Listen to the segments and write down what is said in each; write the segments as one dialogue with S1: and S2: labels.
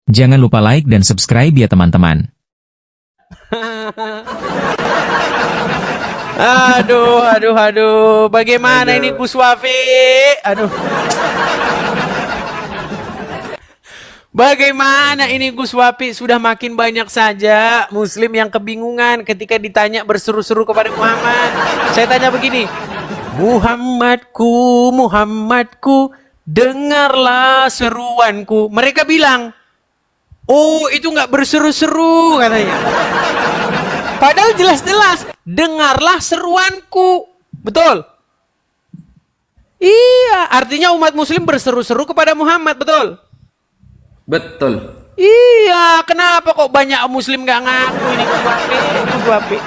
S1: Jangan lupa like dan subscribe ya teman-teman.
S2: Aduh. Bagaimana ini Gus Wafi? Aduh. Bagaimana ini Gus Wafi? Sudah makin banyak saja Muslim yang kebingungan ketika ditanya berseru-seru kepada Muhammad. Saya tanya begini, Muhammadku, dengarlah seruanku. Mereka bilang, oh itu nggak berseru-seru katanya. Padahal jelas-jelas, dengarlah seruanku. Betul? Iya, artinya umat muslim berseru-seru kepada Muhammad, betul?
S3: Betul.
S2: Iya, kenapa kok banyak muslim nggak ngaku ini Gus Wafi?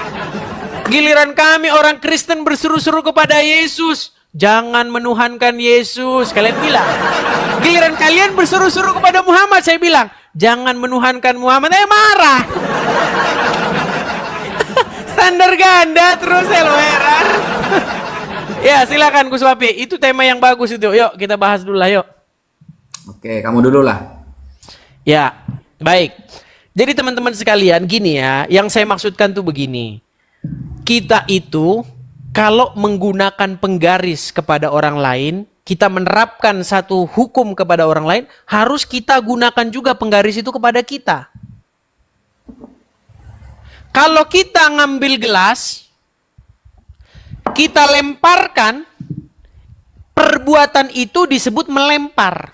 S2: Giliran kami orang Kristen berseru-seru kepada Yesus. Jangan menuhankan Yesus, kalian bilang. Giliran kalian berseru-seru kepada Muhammad, saya bilang, jangan menuhankan Muhammad. Marah. Standar ganda terus ya, lo heran. Ya, silakan Gus Wafi. Itu tema yang bagus itu. Yuk, kita bahas dulu lah, yuk.
S3: Oke, kamu dulu lah.
S2: Ya, baik. Jadi teman-teman sekalian, gini ya, yang saya maksudkan tuh begini. Kita itu kalau menggunakan penggaris kepada orang lain, kita menerapkan satu hukum kepada orang lain, harus kita gunakan juga penggaris itu kepada kita. Kalau kita ngambil gelas, kita lemparkan, perbuatan itu disebut melempar.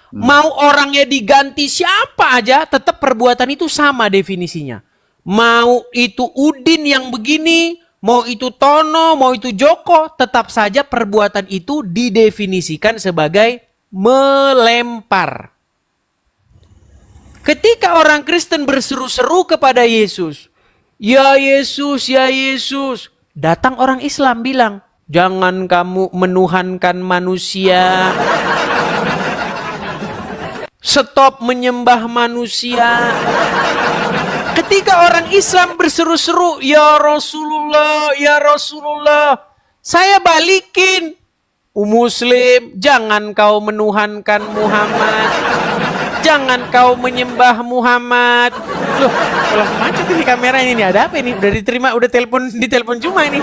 S2: Mau orangnya diganti siapa aja, tetap perbuatan itu sama definisinya. Mau itu Udin yang begini, mau itu Tono, mau itu Joko, tetap saja perbuatan itu didefinisikan sebagai melempar. Ketika orang Kristen berseru-seru kepada Yesus, ya Yesus, datang orang Islam bilang, jangan kamu menuhankan manusia. Stop menyembah manusia. Ketika orang Islam berseru-seru, ya Rasulullah, saya balikin. Muslim, jangan kau menuhankan Muhammad. Jangan kau menyembah Muhammad. Loh, kalau macet ini kamera ini ada apa ini? Udah diterima, udah ditelepon cuma ini.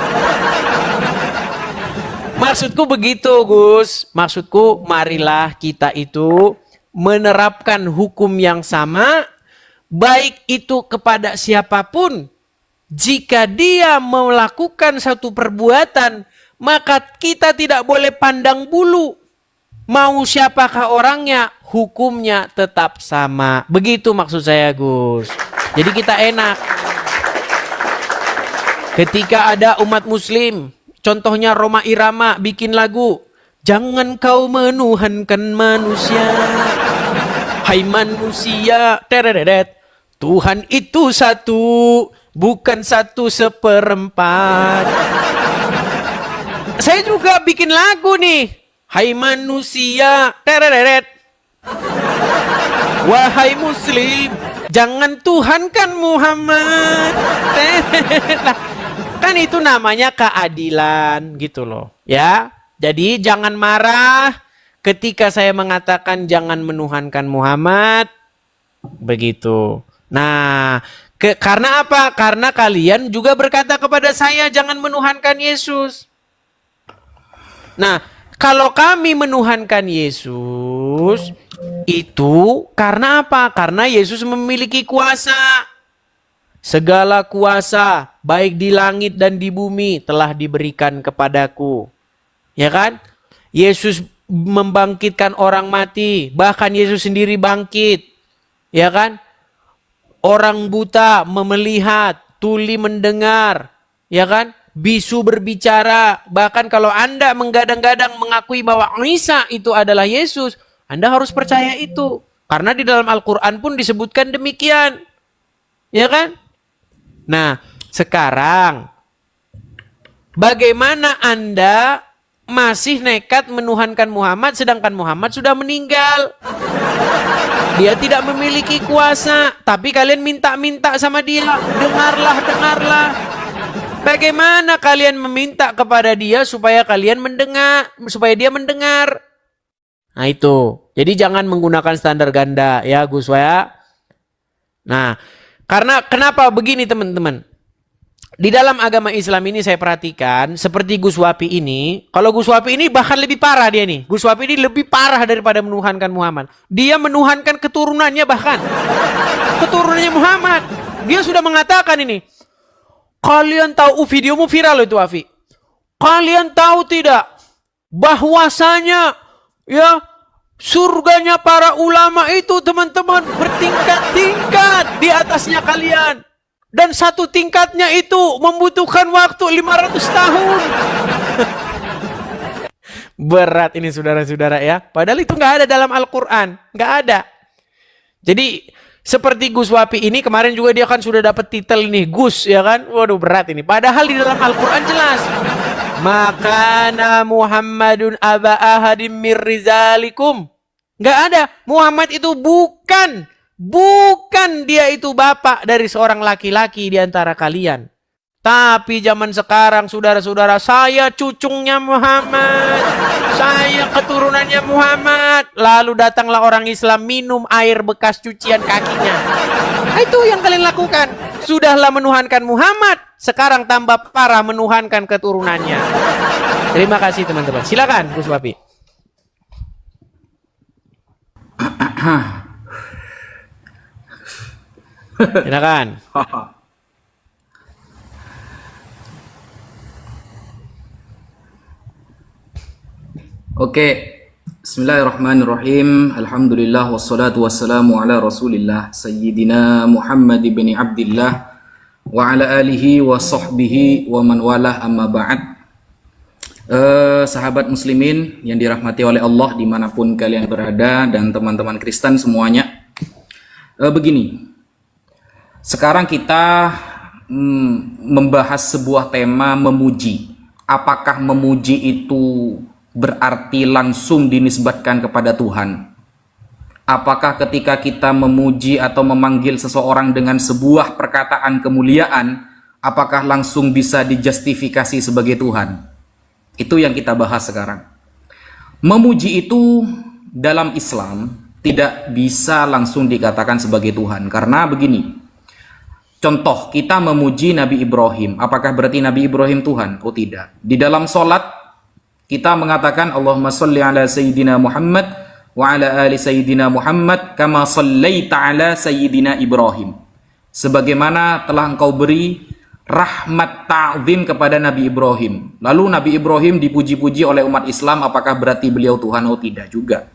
S2: Maksudku begitu, Gus. Maksudku, marilah kita itu menerapkan hukum yang sama, baik itu kepada siapapun. Jika dia melakukan satu perbuatan, maka kita tidak boleh pandang bulu. Mau siapakah orangnya, hukumnya tetap sama. Begitu maksud saya, Gus. Jadi kita enak. Ketika ada umat muslim, contohnya Roma Irama bikin lagu, jangan kau menuhankan manusia. Hai manusia, tereret, Tuhan itu satu, bukan 1/4. Saya juga bikin lagu nih. Hai manusia, tereret, wahai muslim, jangan tuhankan Muhammad. Nah, kan itu namanya keadilan gitu loh. Ya, jadi jangan marah ketika saya mengatakan jangan menuhankan Muhammad, begitu. Nah, karena apa? Karena kalian juga berkata kepada saya jangan menuhankan Yesus. Nah, kalau kami menuhankan Yesus, itu karena apa? Karena Yesus memiliki kuasa. Segala kuasa, baik di langit dan di bumi, telah diberikan kepadaku. Ya kan? Yesus membangkitkan orang mati, bahkan Yesus sendiri bangkit, ya kan? Orang buta melihat, tuli mendengar, ya kan? Bisu berbicara. Bahkan kalau Anda menggadang-gadang mengakui bahwa Isa itu adalah Yesus, Anda harus percaya itu, karena di dalam Al-Quran pun disebutkan demikian, ya kan? Nah, sekarang bagaimana Anda masih nekat menuhankan Muhammad sedangkan Muhammad sudah meninggal? Dia tidak memiliki kuasa, tapi kalian minta-minta sama dia, dengarlah. Bagaimana kalian meminta kepada dia supaya kalian mendengar, supaya dia mendengar? Nah itu. Jadi jangan menggunakan standar ganda ya Gus ya. Nah, karena kenapa begini teman-teman? Di dalam agama Islam ini saya perhatikan seperti Gus Wapi ini, kalau Gus Wapi ini bahkan lebih parah dia nih. Gus Wapi ini lebih parah daripada menuhankan Muhammad. Dia menuhankan keturunannya bahkan. Keturunannya Muhammad. Dia sudah mengatakan ini. Kalian tahu videomu viral itu Wafi. Kalian tahu tidak bahwasanya ya surganya para ulama itu teman-teman bertingkat-tingkat di atasnya kalian. Dan satu tingkatnya itu membutuhkan waktu 500 tahun. Berat ini saudara-saudara ya. Padahal itu nggak ada dalam Al-Quran. Nggak ada. Jadi seperti Gus Wapi ini kemarin juga dia kan sudah dapat titel ini. Gus ya kan. Waduh berat ini. Padahal di dalam Al-Quran jelas. Makana Muhammadun aba ahadim mir rizalikum. Nggak ada. Muhammad itu bukan dia itu bapak dari seorang laki-laki di antara kalian. Tapi zaman sekarang saudara-saudara, saya cucungnya Muhammad. Saya keturunannya Muhammad. Lalu datanglah orang Islam minum air bekas cucian kakinya. Itu yang kalian lakukan. Sudahlah menuhankan Muhammad. Sekarang tambah parah menuhankan keturunannya. Terima kasih teman-teman. Silakan Gus Wapi. Silakan.
S3: Oke. Bismillahirrahmanirrahim. Alhamdulillah wassalatu wassalamu ala Rasulillah Sayyidina Muhammad ibn Abdillah wa ala alihi wa sahbihi wa man walah amma ba'd. Sahabat muslimin yang dirahmati oleh Allah dimanapun kalian berada dan teman-teman Kristen semuanya. Begini. Sekarang kita membahas sebuah tema memuji. Apakah memuji itu berarti langsung dinisbatkan kepada Tuhan? Apakah ketika kita memuji atau memanggil seseorang dengan sebuah perkataan kemuliaan, apakah langsung bisa dijustifikasi sebagai Tuhan? Itu yang kita bahas sekarang. Memuji itu dalam Islam tidak bisa langsung dikatakan sebagai Tuhan. Karena begini, contoh, kita memuji Nabi Ibrahim. Apakah berarti Nabi Ibrahim Tuhan? Oh tidak. Di dalam sholat, kita mengatakan Allahumma salli ala Sayyidina Muhammad wa ala ali Sayyidina Muhammad kama sallaita ala Sayyidina Ibrahim. Sebagaimana telah engkau beri rahmat ta'zim kepada Nabi Ibrahim. Lalu Nabi Ibrahim dipuji-puji oleh umat Islam. Apakah berarti beliau Tuhan? Oh tidak juga.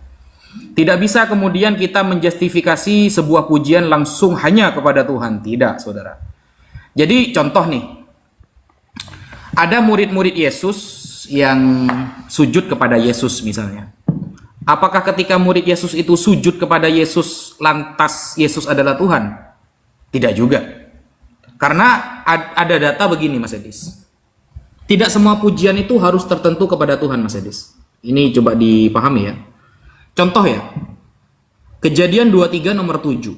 S3: Tidak bisa kemudian kita menjustifikasi sebuah pujian langsung hanya kepada Tuhan. Tidak, saudara. Jadi contoh nih, ada murid-murid Yesus yang sujud kepada Yesus misalnya. Apakah ketika murid Yesus itu sujud kepada Yesus lantas Yesus adalah Tuhan? Tidak juga. Karena ada data begini Mas Edis. Tidak semua pujian itu harus tertentu kepada Tuhan Mas Edis. Ini coba dipahami ya. Contoh ya, Kejadian 23 nomor 7.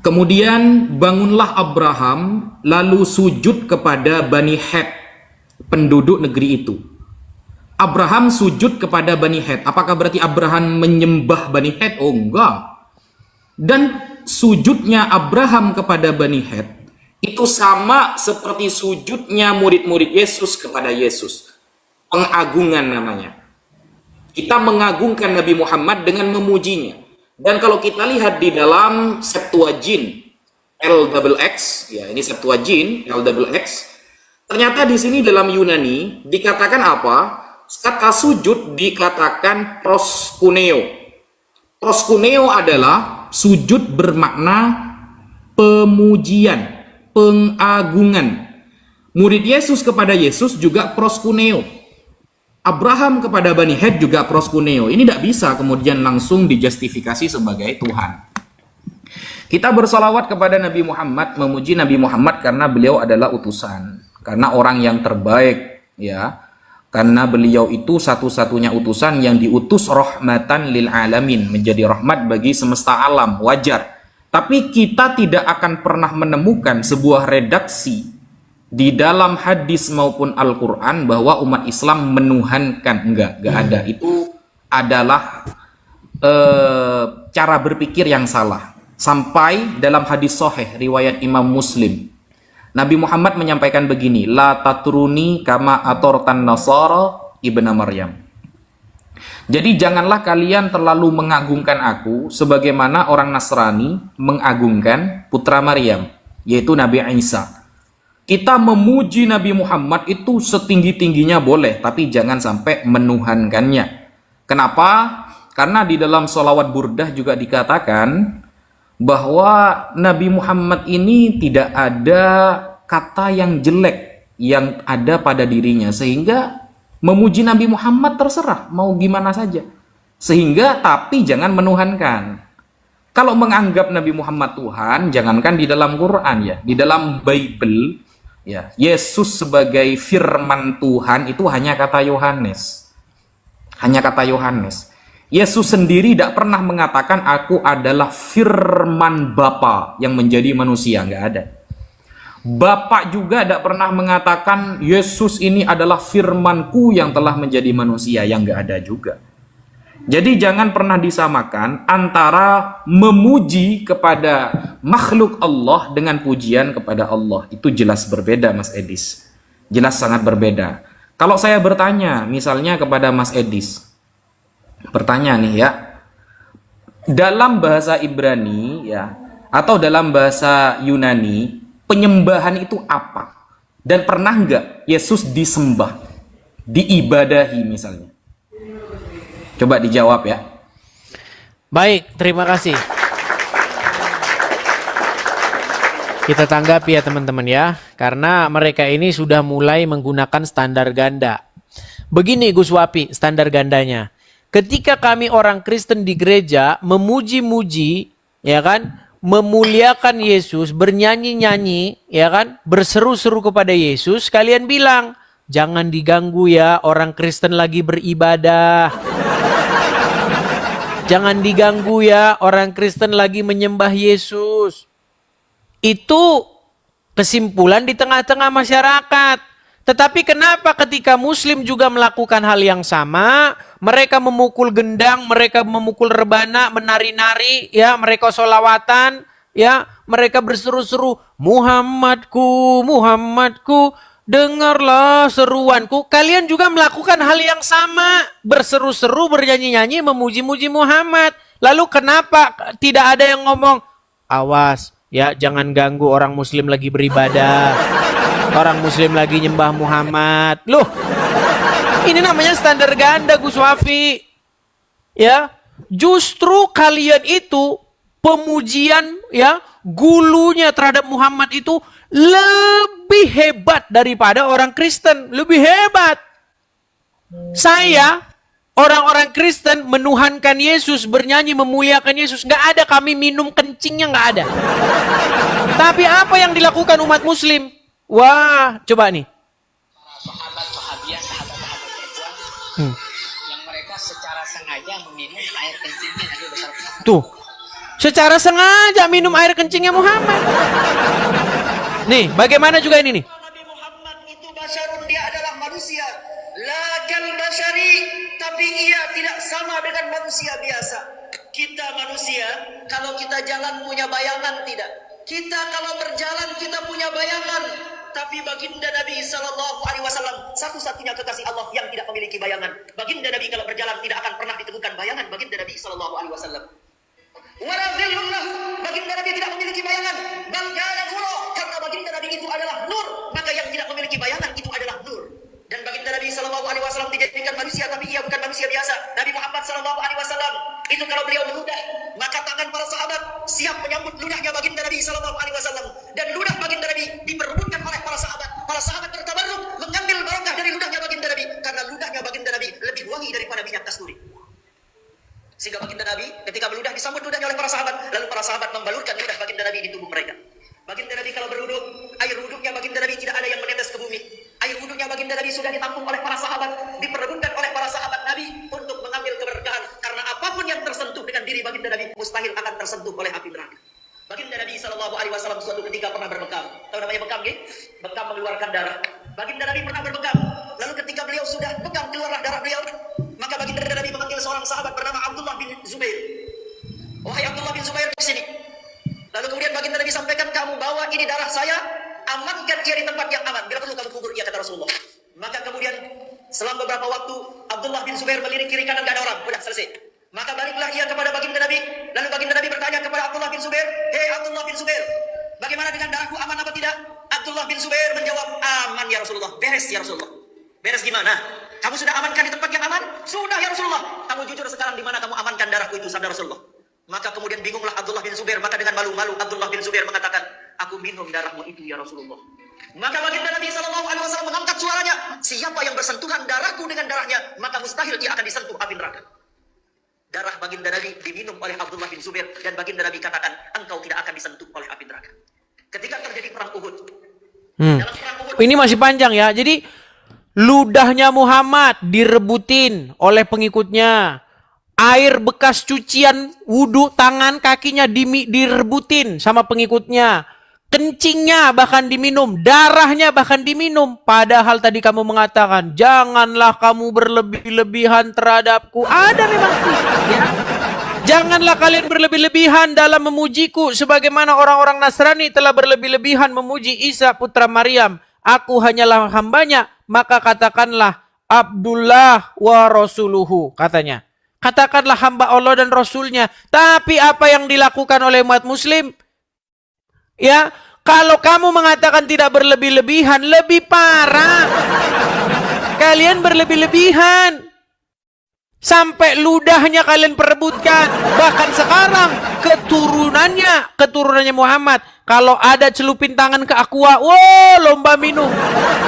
S3: Kemudian bangunlah Abraham lalu sujud kepada Bani Het, penduduk negeri itu. Abraham sujud kepada Bani Het. Apakah berarti Abraham menyembah Bani Het? Oh enggak. Dan sujudnya Abraham kepada Bani Het itu sama seperti sujudnya murid-murid Yesus kepada Yesus. Pengagungan namanya. Kita mengagungkan Nabi Muhammad dengan memujinya. Dan kalau kita lihat di dalam Septuagint LXX, ya ini Septuagint LXX, ternyata di sini dalam Yunani dikatakan apa? Kata sujud dikatakan proskuneo. Proskuneo adalah sujud bermakna pemujian, pengagungan. Murid Yesus kepada Yesus juga proskuneo. Abraham kepada Bani Het juga proskuneo. Ini tidak bisa kemudian langsung dijustifikasi sebagai Tuhan. Kita bersalawat kepada Nabi Muhammad, memuji Nabi Muhammad karena beliau adalah utusan, karena orang yang terbaik, ya. Karena beliau itu satu-satunya utusan yang diutus rahmatan lil alamin, menjadi rahmat bagi semesta alam, wajar. Tapi kita tidak akan pernah menemukan sebuah redaksi di dalam hadis maupun Al-Quran bahwa umat Islam menuhankan. Enggak ada. Itu adalah cara berpikir yang salah. Sampai dalam hadis sahih riwayat Imam Muslim, Nabi Muhammad menyampaikan begini, la tatruni kama atortan nasara ibna Maryam. Jadi janganlah kalian terlalu mengagungkan aku sebagaimana orang Nasrani mengagungkan putra Maryam, yaitu Nabi Isa. Kita memuji Nabi Muhammad itu setinggi-tingginya boleh, tapi jangan sampai menuhankannya. Kenapa? Karena di dalam sholawat burdah juga dikatakan bahwa Nabi Muhammad ini tidak ada kata yang jelek yang ada pada dirinya, sehingga memuji Nabi Muhammad terserah mau gimana saja. Sehingga tapi jangan menuhankan. Kalau menganggap Nabi Muhammad Tuhan, jangankan di dalam Quran ya, di dalam Bible ya, Yesus sebagai firman Tuhan itu hanya kata Yohanes. Hanya kata Yohanes. Yesus sendiri tidak pernah mengatakan aku adalah firman Bapa yang menjadi manusia, nggak ada. Bapak juga tidak pernah mengatakan Yesus ini adalah firmanku yang telah menjadi manusia, yang nggak ada juga. Jadi jangan pernah disamakan antara memuji kepada makhluk Allah dengan pujian kepada Allah. Itu jelas berbeda, Mas Edis. Jelas sangat berbeda. Kalau saya bertanya misalnya kepada Mas Edis, bertanya nih ya, dalam bahasa Ibrani ya, atau dalam bahasa Yunani, penyembahan itu apa? Dan pernah nggak Yesus disembah, diibadahi misalnya? Coba dijawab ya.
S2: Baik, terima kasih. Kita tanggapi ya teman-teman ya, karena mereka ini sudah mulai menggunakan standar ganda. Begini Gus Wapi standar gandanya. Ketika kami orang Kristen di gereja memuji-muji, ya kan, memuliakan Yesus, bernyanyi-nyanyi, ya kan, berseru-seru kepada Yesus, kalian bilang, jangan diganggu ya, orang Kristen lagi beribadah. Jangan diganggu ya, orang Kristen lagi menyembah Yesus. Itu kesimpulan di tengah-tengah masyarakat. Tetapi kenapa ketika Muslim juga melakukan hal yang sama, mereka memukul gendang, mereka memukul rebana, menari-nari, ya, mereka sholawatan, ya, mereka berseru-seru, Muhammadku, Muhammadku, dengarlah seruanku. Kalian juga melakukan hal yang sama, berseru-seru, bernyanyi-nyanyi, memuji-muji Muhammad. Lalu kenapa tidak ada yang ngomong, awas, ya, jangan ganggu orang Muslim lagi beribadah. Orang Muslim lagi nyembah Muhammad. Loh, ini namanya standar ganda Gus Wafi. Ya, justru kalian itu pemujian ya, gulunya terhadap Muhammad itu lebih hebat daripada orang Kristen, lebih hebat. Saya orang-orang Kristen menuhankan Yesus, bernyanyi memuliakan Yesus, nggak ada kami minum kencingnya, nggak ada. Tapi apa yang dilakukan umat Muslim? Wah, coba nih.
S4: Sahabat sahabiah, sahabat-sahabat perempuan yang mereka secara sengaja meminum air kencingnya Nabi besar Muhammad.
S2: Tuh, secara sengaja minum air kencingnya Muhammad. Nih, bagaimana juga ini nih?
S4: Nabi Muhammad itu basyarun, dia adalah manusia. Lakal basyari, tapi ia tidak sama dengan manusia biasa. Kita manusia, kalau kita jalan punya bayangan tidak? Kita kalau berjalan kita punya bayangan. Tapi baginda Nabi SAW satu-satunya kekasih Allah yang tidak memiliki bayangan. Baginda Nabi kalau berjalan tidak akan pernah ditemukan bayangan baginda Nabi SAW. Waradhilullah, baginda Nabi tidak memiliki bayangan. Bangkana nuro, karena baginda Nabi itu adalah nur, maka yang tidak memiliki bayangan itu adalah nur. Dan baginda Nabi SAW dijadikan manusia, tapi ia bukan manusia biasa. Nabi Muhammad SAW itu kalau beliau meludah, maka tangan para sahabat siap menyambut ludahnya baginda Nabi SAW. Dan ludah baginda Nabi diperebutkan oleh para sahabat. Para sahabat bertabarruk mengambil barokah dari ludahnya baginda Nabi, karena ludahnya baginda Nabi lebih wangi daripada minyak kasturi. Sehingga baginda Nabi ketika meludah disambut ludahnya oleh para sahabat, lalu para sahabat membalurkan ludah baginda Nabi di tubuh mereka. Baginda Nabi kalau berwuduk, air wuduknya baginda Nabi tidak ada yang menetes ke bumi. Air wuduknya baginda Nabi sudah ditampung oleh para sahabat, diperebutkan oleh para sahabat Nabi untuk mengambil keberkahan. Karena apapun yang tersentuh dengan diri baginda Nabi mustahil akan tersentuh oleh api neraka. Baginda Nabi SAW suatu ketika pernah berbekam. Tahu namanya bekam, ya? Bekam mengeluarkan darah. Baginda Nabi pernah berbekam. Lalu ketika beliau sudah bekam keluarlah darah beliau, maka Maka baginda Nabi memanggil seorang sahabat bernama Abdullah bin Zubair. Wahai Abdullah bin Zubair, di sini. Lalu kemudian baginda Nabi sampaikan, kamu bawa ini darah saya, amankan ia di tempat yang aman. Bila perlu kamu kubur ia, kata Rasulullah. Maka kemudian selang beberapa waktu Abdullah bin Zubair melirik kiri kanan, gak ada orang. Sudah selesai. Maka baliklah ia kepada baginda Nabi. Lalu baginda Nabi bertanya kepada Abdullah bin Zubair, hei Abdullah bin Zubair, bagaimana dengan darahku, aman apa tidak? Abdullah bin Zubair menjawab, aman ya Rasulullah. Beres ya Rasulullah. Beres gimana? Kamu sudah amankan di tempat yang aman? Sudah ya Rasulullah. Kamu jujur sekarang di mana kamu amankan darahku itu, sabda Rasulullah. Maka kemudian bingunglah Abdullah bin Zubair. Maka dengan malu-malu Abdullah bin Zubair mengatakan, aku minum darahmu itu ya Rasulullah. Maka baginda Nabi SAW mengangkat suaranya, siapa yang bersentuhan darahku dengan darahnya, maka mustahil dia akan disentuh api neraka. Darah baginda Nabi diminum oleh Abdullah bin Zubair, dan baginda Nabi katakan, engkau tidak akan disentuh oleh api neraka. Ketika terjadi perang Uhud, dalam perang Uhud,
S2: Ini masih panjang ya. Jadi ludahnya Muhammad direbutin oleh pengikutnya. Air bekas cucian wudhu tangan kakinya direbutin sama pengikutnya. Kencingnya bahkan diminum, darahnya bahkan diminum. Padahal tadi kamu mengatakan, janganlah kamu berlebih-lebihan terhadapku. Ada memang ya. Janganlah kalian berlebih-lebihan dalam memujiku, sebagaimana orang-orang Nasrani telah berlebih-lebihan memuji Isa putra Maryam. Aku hanyalah hambanya, maka katakanlah Abdullah wa Rasuluhu, katanya. Katakanlah hamba Allah dan Rasulnya. Tapi apa yang dilakukan oleh umat muslim? Ya, kalau kamu mengatakan tidak berlebih-lebihan, lebih parah. Kalian berlebih-lebihan. Sampai ludahnya kalian perebutkan. Bahkan sekarang keturunannya Muhammad, kalau ada celupin tangan ke aqua, wow, lomba minum.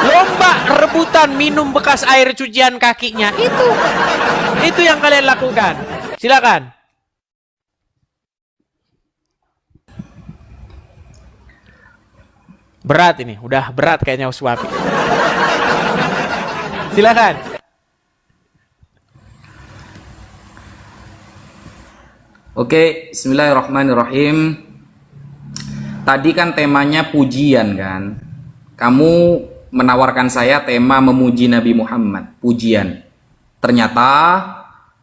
S2: Lomba rebutan minum bekas air cucian kakinya. Itu yang kalian lakukan. Silakan. Berat ini, udah berat kayaknya Uswapi. Silakan.
S3: Oke, bismillahirrahmanirrahim. Tadi kan temanya pujian kan. Kamu menawarkan saya tema memuji Nabi Muhammad, pujian. Ternyata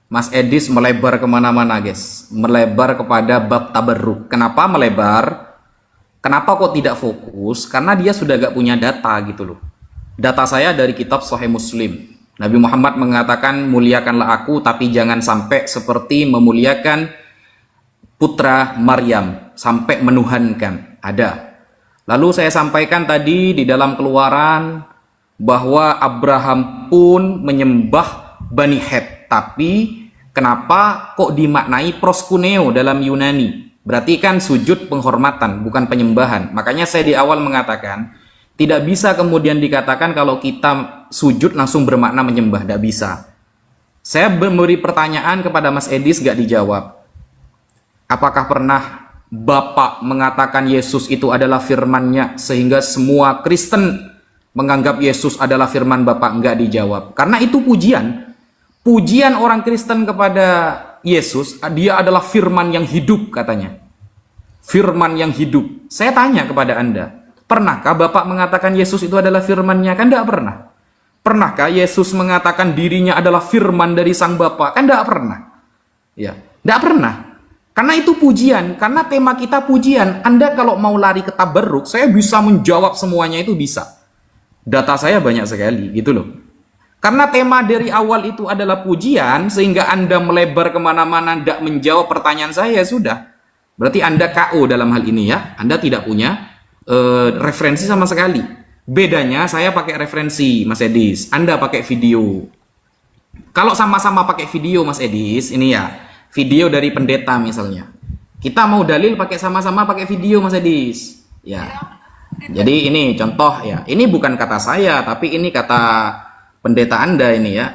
S3: Mas Edis melebar kemana-mana guys. Melebar kepada bab tabarruk. Kenapa melebar? Kenapa kok tidak fokus? Karena dia sudah gak punya data gitu loh. Data saya dari kitab Sahih Muslim. Nabi Muhammad mengatakan, muliakanlah aku tapi jangan sampai seperti memuliakan putra Maryam, sampai menuhankan. Ada. Lalu saya sampaikan tadi di dalam Keluaran bahwa Abraham pun menyembah Bani Het. Tapi kenapa kok dimaknai proskuneo dalam Yunani? Berarti kan sujud penghormatan, bukan penyembahan. Makanya saya di awal mengatakan, tidak bisa kemudian dikatakan kalau kita sujud langsung bermakna menyembah. Tidak bisa. Saya memberi pertanyaan kepada Mas Edis, gak dijawab. Apakah pernah Bapak mengatakan Yesus itu adalah firman-Nya sehingga semua Kristen menganggap Yesus adalah firman Bapak? Enggak dijawab. Karena itu pujian. Pujian orang Kristen kepada Yesus, dia adalah firman yang hidup katanya. Firman yang hidup. Saya tanya kepada Anda, pernahkah Bapak mengatakan Yesus itu adalah firman-Nya? Kan enggak pernah. Pernahkah Yesus mengatakan dirinya adalah firman dari Sang Bapa? Kan enggak pernah. Ya, enggak pernah. Karena itu pujian, karena tema kita pujian. Anda kalau mau lari ke tabarruk, saya bisa menjawab semuanya, itu bisa. Data saya banyak sekali, gitu loh. Karena tema dari awal itu adalah pujian, sehingga Anda melebar kemana-mana, tidak menjawab pertanyaan saya, sudah. Berarti Anda KO dalam hal ini ya. Anda tidak punya referensi sama sekali. Bedanya saya pakai referensi, Mas Edis. Anda pakai video. Kalau sama-sama pakai video, Mas Edis, ini ya. Video dari pendeta misalnya. Kita mau dalil pakai sama-sama pakai video, Mas Edis. Ya. Jadi ini contoh ya. Ini bukan kata saya, tapi ini kata pendeta Anda ini ya.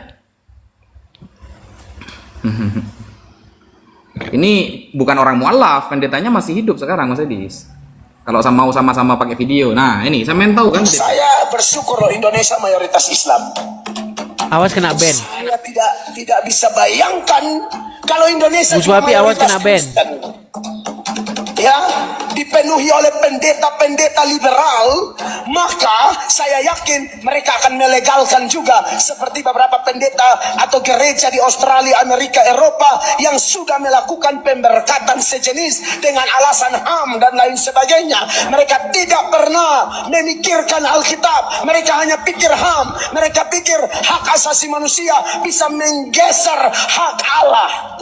S3: Ini bukan orang mualaf, pendetanya masih hidup sekarang, Mas Edis. Kalau mau sama-sama pakai video. Nah, ini saya main tahu kan.
S5: Saya bersyukur loh, Indonesia mayoritas Islam.
S2: Awas kena ban.
S5: Saya tidak bisa bayangkan kalau Indonesia
S2: Uswapi, awas kena ban.
S5: Ya, di dipenuhi oleh pendeta-pendeta liberal, maka saya yakin mereka akan melegalkan juga seperti beberapa pendeta atau gereja di Australia, Amerika, Eropa yang sudah melakukan pemberkatan sejenis dengan alasan HAM dan lain sebagainya. Mereka tidak pernah memikirkan Alkitab, mereka hanya pikir HAM, mereka pikir hak asasi manusia bisa menggeser hak Allah.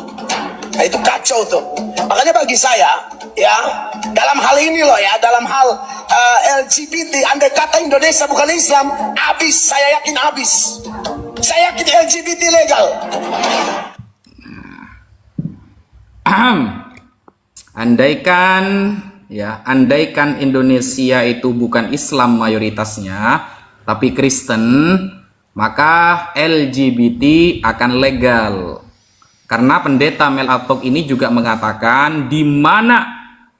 S5: Nah, itu kacau tuh. Makanya bagi saya, ya, dalam hal ini loh ya, dalam hal LGBT, andai kata Indonesia bukan Islam, habis, saya yakin habis. Saya yakin LGBT legal.
S3: Andaikan Indonesia itu bukan Islam mayoritasnya, tapi Kristen, maka LGBT akan legal. Karena pendeta Mel Atok ini juga mengatakan di mana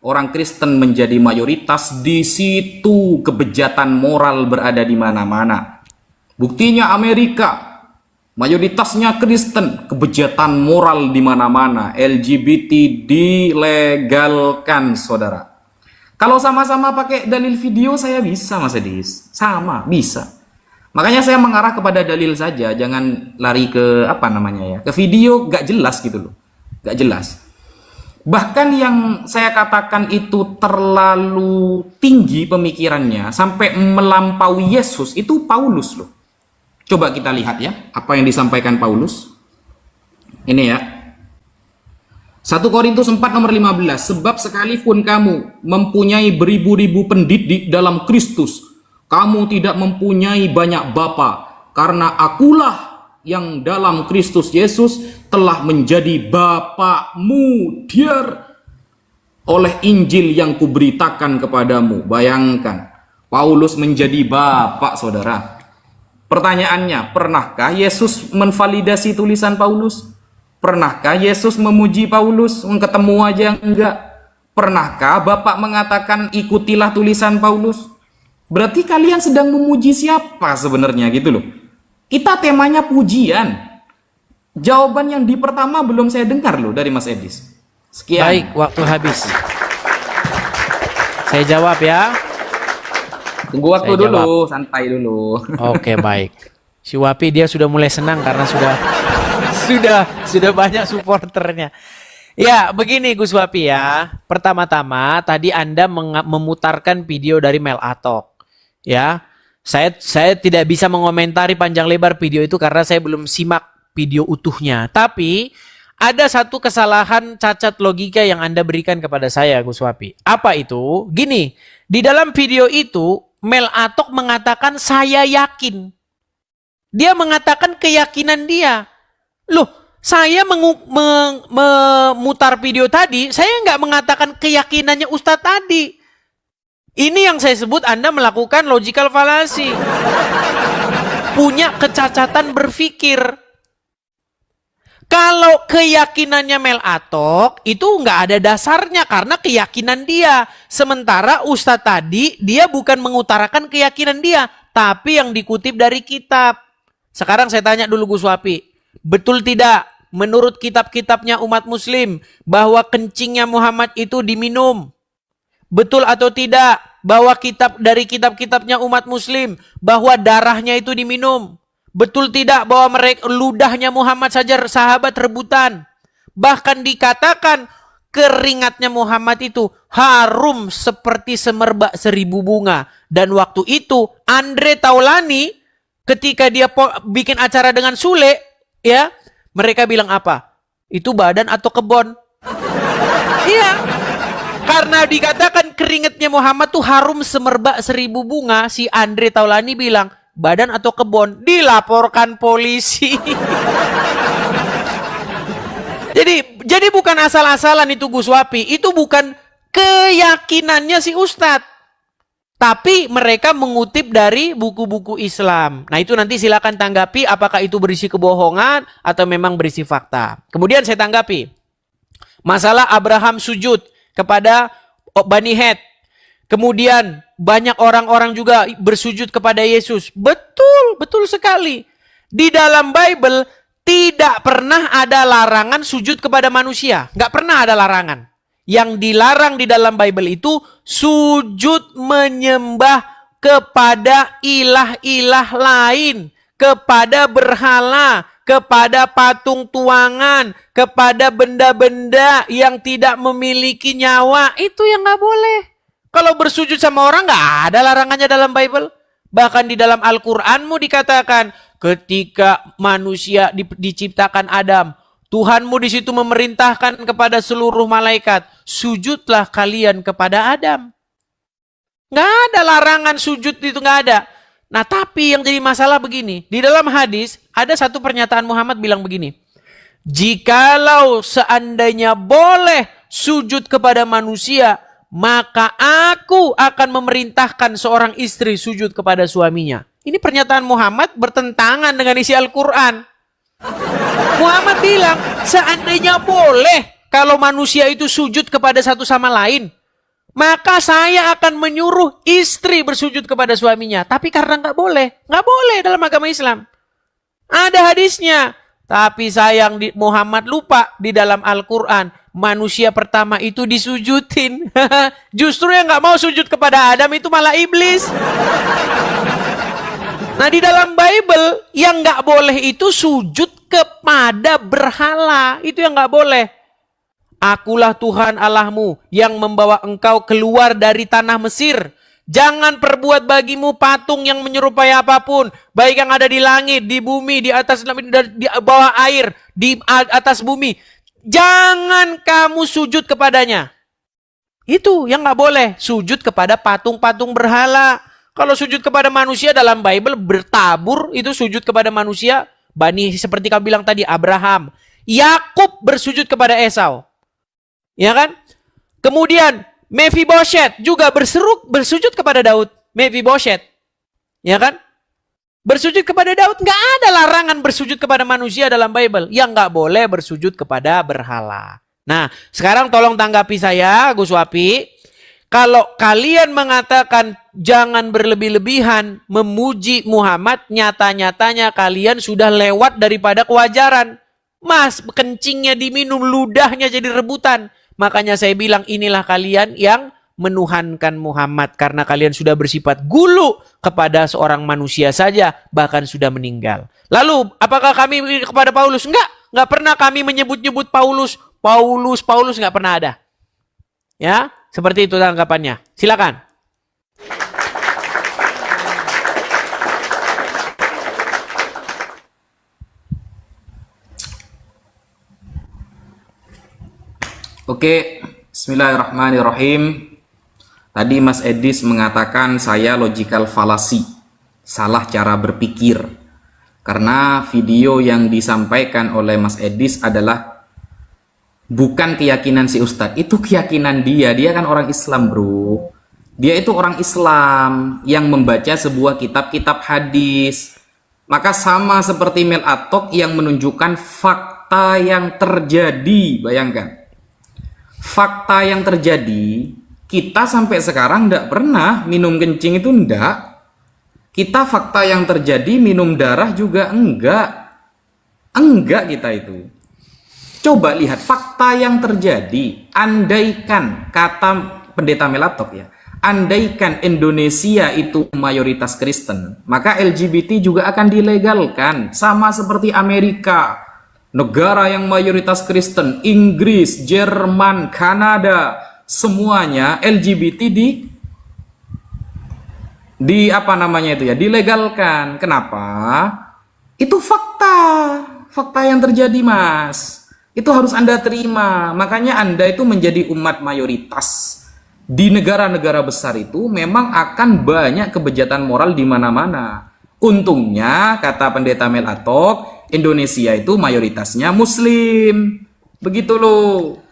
S3: orang Kristen menjadi mayoritas, di situ kebejatan moral berada di mana-mana. Buktinya Amerika, mayoritasnya Kristen, kebejatan moral di mana-mana. LGBT dilegalkan, saudara. Kalau sama-sama pakai dalil video saya bisa, Mas Edis. Sama, bisa. Makanya saya mengarah kepada dalil saja, jangan lari ke ke video gak jelas gitu loh, gak jelas. Bahkan yang saya katakan itu terlalu tinggi pemikirannya sampai melampaui Yesus itu Paulus loh. Coba kita lihat ya, apa yang disampaikan Paulus. Ini ya. 1 Korintus 4 nomor 15, sebab sekalipun kamu mempunyai beribu-ribu pendidik dalam Kristus, kamu tidak mempunyai banyak bapa, karena akulah yang dalam Kristus Yesus telah menjadi bapakmu oleh Injil yang kuberitakan kepadamu. Bayangkan, Paulus menjadi bapak, saudara. Pertanyaannya, pernahkah Yesus menvalidasi tulisan Paulus? Pernahkah Yesus memuji Paulus? Ketemu aja enggak. Pernahkah Bapak mengatakan ikutilah tulisan Paulus? Berarti kalian sedang memuji siapa sebenarnya gitu loh. Kita temanya pujian. Jawaban yang di pertama belum saya dengar loh dari Mas Edis. Sekian.
S2: Baik, waktu habis. Saya jawab ya.
S3: Tunggu waktu dulu, santai dulu.
S2: Oke, baik. Si Wapi dia sudah mulai senang karena sudah banyak supporternya. Ya, begini Gus Wapi ya. Pertama-tama tadi Anda memutarkan video dari Mel Atok. Ya, saya tidak bisa mengomentari panjang lebar video itu karena saya belum simak video utuhnya. Tapi ada satu kesalahan cacat logika yang Anda berikan kepada saya, Gus Wapi. Apa itu? Gini, di dalam video itu Mel Atok mengatakan saya yakin. Dia mengatakan keyakinan dia. Loh, saya memutar video tadi, saya nggak mengatakan keyakinannya Ustadz tadi. Ini yang saya sebut Anda melakukan logical fallacy. Punya kecacatan berpikir. Kalau keyakinannya Mel Atok, itu nggak ada dasarnya karena keyakinan dia. Sementara Ustadz tadi, dia bukan mengutarakan keyakinan dia, tapi yang dikutip dari kitab. Sekarang saya tanya dulu Gus Wapi, betul tidak menurut kitab-kitabnya umat muslim bahwa kencingnya Muhammad itu diminum? Betul atau tidak bahwa dari kitab-kitabnya umat muslim bahwa darahnya itu diminum? Betul tidak bahwa ludahnya Muhammad saja sahabat rebutan? Bahkan dikatakan keringatnya Muhammad itu harum seperti semerbak 1000 bunga. Dan waktu itu Andre Taulani ketika dia bikin acara dengan Sule, ya, mereka bilang apa? Itu badan atau kebon? Iya. Karena dikatakan keringatnya Muhammad tuh harum semerbak 1000 bunga, si Andre Taulani bilang, badan atau kebon? Dilaporkan polisi. Jadi bukan asal-asalan itu Gus Wapi. Itu bukan keyakinannya si Ustadz. Tapi mereka mengutip dari buku-buku Islam. Nah itu nanti silakan tanggapi apakah itu berisi kebohongan atau memang berisi fakta. Kemudian saya tanggapi. Masalah Abraham sujud kepada Bani Het. Kemudian banyak orang-orang juga bersujud kepada Yesus. Betul, betul sekali. Di dalam Bible tidak pernah ada larangan sujud kepada manusia. Nggak pernah ada larangan. Yang dilarang di dalam Bible itu sujud menyembah kepada ilah-ilah lain, kepada berhala, kepada patung tuangan, kepada benda-benda yang tidak memiliki nyawa. Itu yang nggak boleh. Kalau bersujud sama orang nggak ada larangannya dalam Bible. Bahkan di dalam Al-Qur'anmu dikatakan ketika manusia diciptakan Adam, Tuhanmu di situ memerintahkan kepada seluruh malaikat, sujudlah kalian kepada Adam. Nggak ada larangan sujud, itu nggak ada. Nah, tapi yang jadi masalah begini, di dalam hadis ada satu pernyataan Muhammad bilang begini, jikalau seandainya boleh sujud kepada manusia, maka aku akan memerintahkan seorang istri sujud kepada suaminya. Ini pernyataan Muhammad bertentangan dengan isi Al-Quran. Muhammad bilang, seandainya boleh kalau manusia itu sujud kepada satu sama lain, maka saya akan menyuruh istri bersujud kepada suaminya. Tapi karena nggak boleh dalam agama Islam. Ada hadisnya. Tapi sayang Muhammad lupa di dalam Al-Quran, manusia pertama itu disujudin. Justru yang nggak mau sujud kepada Adam itu malah iblis. Nah, di dalam Bible yang nggak boleh itu sujud kepada berhala. Itu yang nggak boleh. Akulah Tuhan Allahmu yang membawa engkau keluar dari tanah Mesir. Jangan perbuat bagimu patung yang menyerupai apapun, baik yang ada di langit, di bumi, di atas di bawah air, di atas bumi. Jangan kamu sujud kepadanya. Itu yang nggak boleh, sujud kepada patung-patung berhala. Kalau sujud kepada manusia dalam Bible bertabur, itu sujud kepada manusia. Bani seperti kamu bilang tadi, Abraham, Yakub bersujud kepada Esau. Ya kan? Kemudian Mephibosheth juga bersujud kepada Daud. Mephibosheth. Ya kan? Bersujud kepada Daud. Nggak ada larangan bersujud kepada manusia dalam Bible. Yang nggak boleh bersujud kepada berhala. Nah, sekarang tolong tanggapi saya, Gus Wapi. Kalau kalian mengatakan jangan berlebih-lebihan memuji Muhammad, nyata-nyatanya kalian sudah lewat daripada kewajaran. Mas, kencingnya diminum, ludahnya jadi rebutan. Makanya saya bilang inilah kalian yang menuhankan Muhammad. Karena kalian sudah bersifat gulu kepada seorang manusia saja. Bahkan sudah meninggal. Lalu apakah kami kepada Paulus? Enggak pernah kami menyebut-nyebut Paulus. Paulus enggak pernah ada. Ya, seperti itu tanggapannya. Silakan.
S3: Oke, bismillahirrahmanirrahim. Tadi Mas Edis mengatakan saya logical fallacy, salah cara berpikir. Karena video yang disampaikan oleh Mas Edis adalah bukan keyakinan si Ustadz, itu keyakinan dia. Dia kan orang Islam, bro. Dia itu orang Islam yang membaca sebuah kitab-kitab hadis. Maka sama seperti Mel Atok yang menunjukkan fakta yang terjadi. Bayangkan. Fakta yang terjadi, kita sampai sekarang tidak pernah minum kencing itu enggak. Kita fakta yang terjadi minum darah juga enggak. Enggak kita itu. Coba lihat fakta yang terjadi. Andaikan, kata Pendeta Melatok ya, andaikan Indonesia itu mayoritas Kristen, maka LGBT juga akan dilegalkan. Sama seperti Amerika. Negara yang mayoritas Kristen, Inggris, Jerman, Kanada, semuanya LGBT di apa namanya itu ya, dilegalkan. Kenapa? Itu fakta yang terjadi, Mas. Itu harus Anda terima. Makanya Anda itu menjadi umat mayoritas. Di negara-negara besar itu memang akan banyak kebejatan moral di mana-mana. Untungnya, kata Pendeta Mel Atok, Indonesia itu mayoritasnya Muslim. Begitu loh.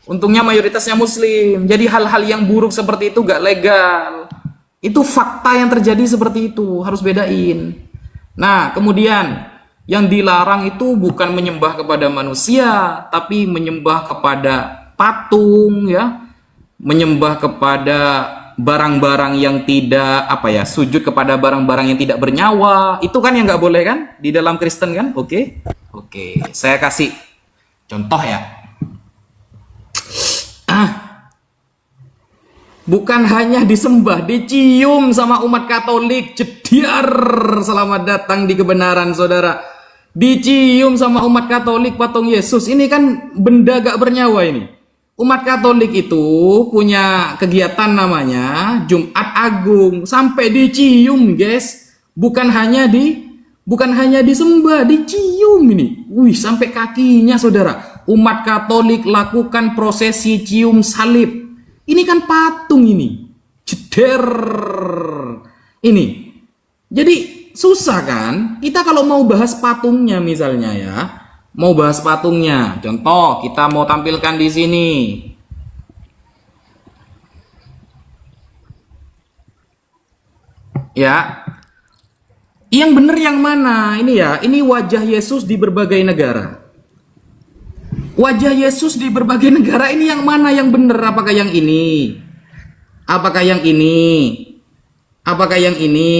S3: Untungnya mayoritasnya Muslim. Jadi hal-hal yang buruk seperti itu gak legal. Itu fakta yang terjadi seperti itu. Harus bedain. Nah, kemudian yang dilarang itu bukan menyembah kepada manusia, tapi menyembah kepada patung, ya. Menyembah kepada barang-barang yang tidak, sujud kepada barang-barang yang tidak bernyawa. Itu kan yang nggak boleh kan di dalam Kristen kan? Oke, saya kasih contoh ya. bukan hanya disembah, dicium sama umat Katolik. Jediar, selamat datang di kebenaran, saudara. Dicium sama umat Katolik patung Yesus. Ini kan benda gak bernyawa ini. Umat Katolik itu punya kegiatan namanya Jumat Agung. Sampai dicium, guys. Bukan hanya disembah, dicium ini. Wih, sampai kakinya, saudara. Umat Katolik lakukan prosesi cium salib. Ini kan patung ini. Jeder. Ini. Jadi susah kan? Kita kalau mau bahas patungnya misalnya ya. Mau bahas patungnya. Contoh, kita mau tampilkan di sini. Ya. Yang benar yang mana? Ini ya, ini wajah Yesus di berbagai negara. Wajah Yesus di berbagai negara ini yang mana yang benar? Apakah yang ini? Apakah yang ini? Apakah yang ini?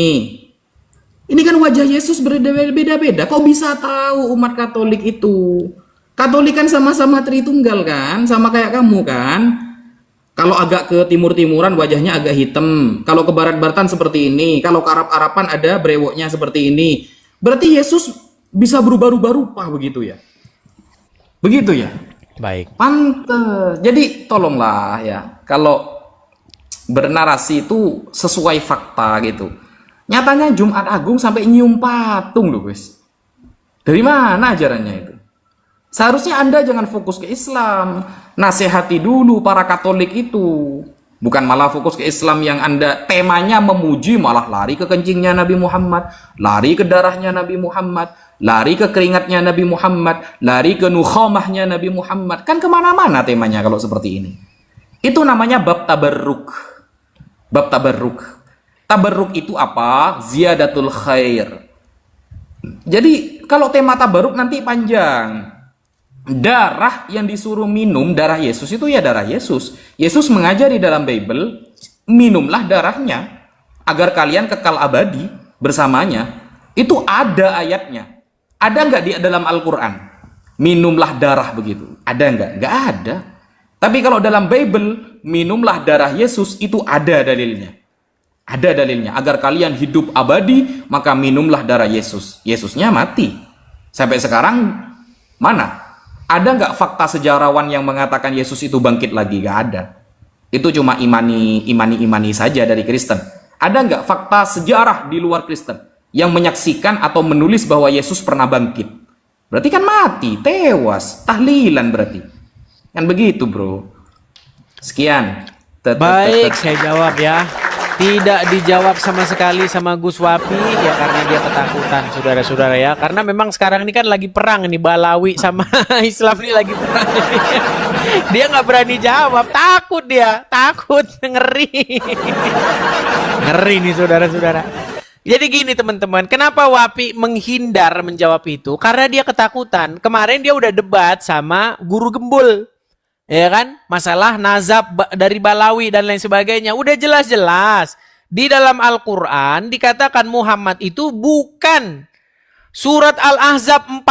S3: Ini kan wajah Yesus berbeda-beda. Kok bisa tahu umat Katolik itu? Katolik kan sama-sama Tritunggal kan? Sama kayak kamu kan? Kalau agak ke timur-timuran wajahnya agak hitam. Kalau ke barat-baratan seperti ini. Kalau ke Arab-Araban ada brewoknya seperti ini. Berarti Yesus bisa berubah-ubah rupa begitu ya? Begitu ya?
S2: Baik.
S3: Pantes. Jadi tolonglah ya. Kalau bernarasi itu sesuai fakta gitu. Nyatanya Jumat Agung sampai nyium patung loh guys. Dari mana ajarannya itu? Seharusnya Anda jangan fokus ke Islam. Nasihati dulu para Katolik itu. Bukan malah fokus ke Islam yang Anda temanya memuji, malah lari ke kencingnya Nabi Muhammad, lari ke darahnya Nabi Muhammad, lari ke keringatnya Nabi Muhammad, lari ke nukhamahnya Nabi Muhammad. Kan kemana-mana temanya kalau seperti ini. Itu namanya bab tabarruk. Bab tabarruk. Tabarruk itu apa? Ziyadatul khair. Jadi kalau tema tabarruk nanti panjang. Darah yang disuruh minum, darah Yesus itu ya darah Yesus. Yesus mengajari dalam Bible, minumlah darahnya agar kalian kekal abadi bersamanya. Itu ada ayatnya. Ada nggak di dalam Al-Quran? Minumlah darah begitu. Ada nggak? Nggak ada. Tapi kalau dalam Bible, minumlah darah Yesus itu ada dalilnya. Ada dalilnya. Agar kalian hidup abadi, maka minumlah darah Yesus. Yesusnya mati. Sampai sekarang, mana? Ada nggak fakta sejarawan yang mengatakan Yesus itu bangkit lagi? Nggak ada. Itu cuma imani saja dari Kristen. Ada nggak fakta sejarah di luar Kristen yang menyaksikan atau menulis bahwa Yesus pernah bangkit? Berarti kan mati, tewas, tahlilan berarti. Kan begitu bro. Sekian.
S2: Baik, saya jawab ya. Tidak dijawab sama sekali sama Gus Wapi ya karena dia ketakutan saudara-saudara ya. Karena memang sekarang ini kan lagi perang nih Balawi sama Islam ini lagi perang. Dia nggak berani jawab, takut dia, takut, ngeri. Ngeri nih saudara-saudara. Jadi gini teman-teman, kenapa Wapi menghindar menjawab itu? Karena dia ketakutan. Kemarin dia udah debat sama guru gembul. Ya kan? Masalah nazab dari Balawi dan lain sebagainya. Udah jelas-jelas. Di dalam Al-Quran dikatakan Muhammad itu bukan. Surat Al-Ahzab 40.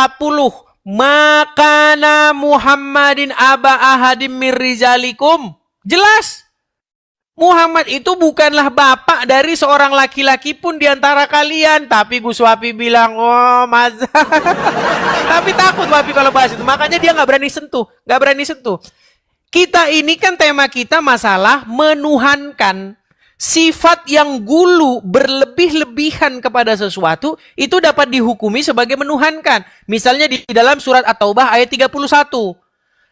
S2: Makana Muhammadin aba ahadim mir rizalikum. Jelas. Muhammad itu bukanlah bapak dari seorang laki-laki pun di antara kalian. Tapi Gus Wapi bilang, oh mazhab. Tapi takut Wapi kalau bahas itu. Makanya dia nggak berani sentuh. Nggak berani sentuh. Kita ini kan tema kita masalah menuhankan. Sifat yang gulu berlebih-lebihan kepada sesuatu itu dapat dihukumi sebagai menuhankan. Misalnya di dalam surat At-Taubah ayat 31.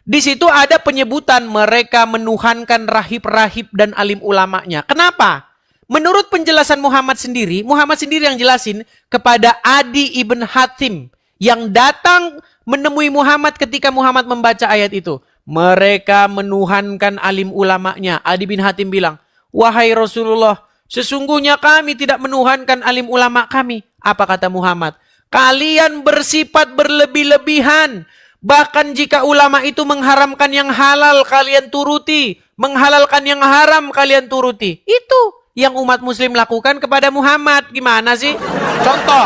S2: Di situ ada penyebutan mereka menuhankan rahib-rahib dan alim ulamanya. Kenapa? Menurut penjelasan Muhammad sendiri yang jelasin kepada Adi ibn Hatim yang datang menemui Muhammad ketika Muhammad membaca ayat itu. Mereka menuhankan alim ulamanya. Adi bin Hatim bilang, wahai Rasulullah, sesungguhnya kami tidak menuhankan alim ulama kami. Apa kata Muhammad? Kalian bersifat berlebih-lebihan. Bahkan jika ulama itu mengharamkan yang halal, kalian turuti. Menghalalkan yang haram, kalian turuti. Itu yang umat muslim lakukan kepada Muhammad. Gimana sih? Contoh,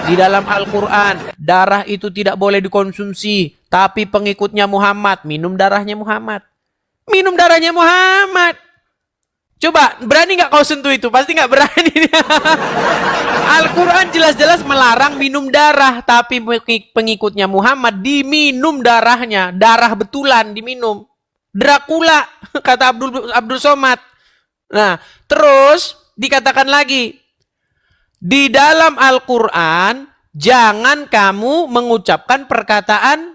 S2: di dalam Al-Quran, darah itu tidak boleh dikonsumsi. Tapi pengikutnya Muhammad, minum darahnya Muhammad. Minum darahnya Muhammad. Coba, berani nggak kau sentuh itu? Pasti nggak berani. Al-Quran jelas-jelas melarang minum darah, tapi pengikutnya Muhammad diminum darahnya, darah betulan diminum. Dracula, kata Abdul Somad. Nah, terus dikatakan lagi, di dalam Al-Quran, jangan kamu mengucapkan perkataan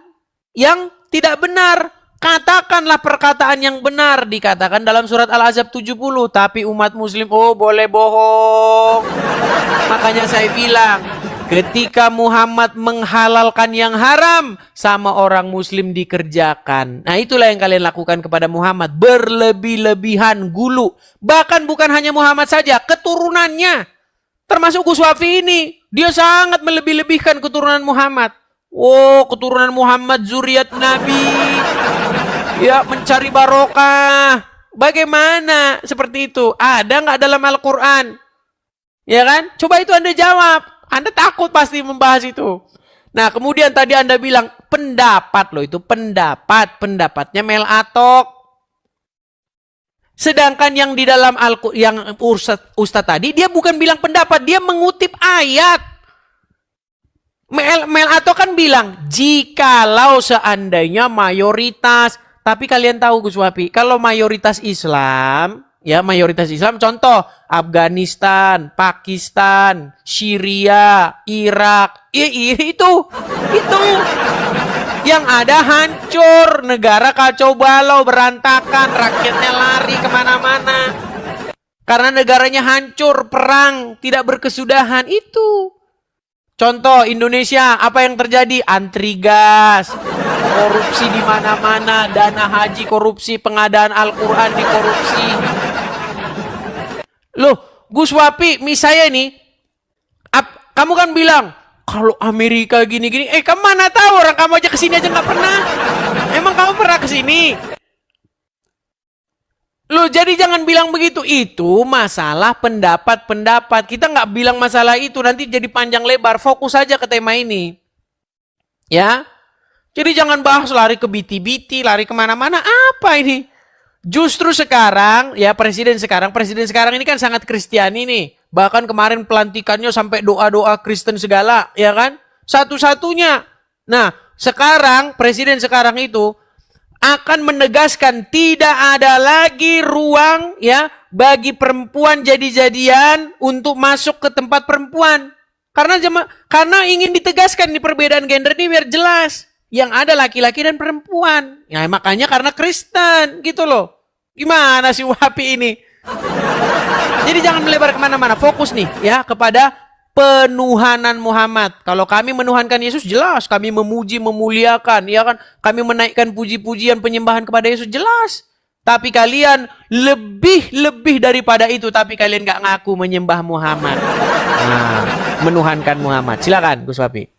S2: yang tidak benar. Katakanlah perkataan yang benar, dikatakan dalam surat Al-Ahzab 70, tapi umat muslim boleh bohong. Makanya saya bilang, ketika Muhammad menghalalkan yang haram, sama orang muslim dikerjakan. Nah, itulah yang kalian lakukan kepada Muhammad, berlebih-lebihan, gulu. Bahkan bukan hanya Muhammad saja, keturunannya. Termasuk Gus Wafi ini, dia sangat melebih-lebihkan keturunan Muhammad. Keturunan Muhammad zuriat Nabi. Ya, mencari barokah. Bagaimana seperti itu? Ada nggak dalam Al-Quran? Ya kan? Coba itu Anda jawab. Anda takut pasti membahas itu. Nah, kemudian tadi Anda bilang pendapat loh, itu pendapat. Pendapatnya Mel Atok. Sedangkan yang di dalam Al-Quran, yang Ustadz tadi, dia bukan bilang pendapat, dia mengutip ayat. Mel Atok kan bilang, jikalau seandainya mayoritas. Tapi kalian tahu Gus Wapi, kalau mayoritas Islam, ya mayoritas Islam, contoh Afghanistan, Pakistan, Syria, Irak, itu yang ada hancur, negara kacau balau, berantakan, rakyatnya lari kemana-mana, karena negaranya hancur, perang, tidak berkesudahan, itu. Contoh Indonesia, apa yang terjadi? Antri gas, korupsi di mana-mana, dana haji korupsi, pengadaan Al-Quran dikorupsi. Loh, Gus Wapi, misalnya ini, kamu kan bilang, kalau Amerika gini-gini, kamu mana tahu, orang kamu aja kesini aja nggak pernah. Emang kamu pernah kesini? Loh, jadi jangan bilang begitu. Itu masalah pendapat-pendapat. Kita nggak bilang masalah itu, nanti jadi panjang lebar. Fokus saja ke tema ini. Ya. Jadi jangan bahas lari ke biti-biti, lari kemana-mana. Apa ini? Justru sekarang, ya presiden sekarang ini kan sangat Kristiani nih. Bahkan kemarin pelantikannya sampai doa-doa Kristen segala, ya kan? Satu-satunya. Nah, sekarang, presiden sekarang itu akan menegaskan tidak ada lagi ruang ya bagi perempuan jadi-jadian untuk masuk ke tempat perempuan. Karena ingin ditegaskan di perbedaan gender ini biar jelas. Yang ada laki-laki dan perempuan. Ya makanya karena Kristen gitu loh. Gimana sih Wapi ini? Jadi jangan melebar kemana-mana. Fokus nih ya kepada penuhanan Muhammad. Kalau kami menuhankan Yesus jelas, kami memuji, memuliakan, ya kan? Kami menaikkan puji-pujian penyembahan kepada Yesus jelas. Tapi kalian lebih daripada itu, tapi kalian nggak ngaku menyembah Muhammad. Nah, menuhankan Muhammad. Silakan Gus Wapi.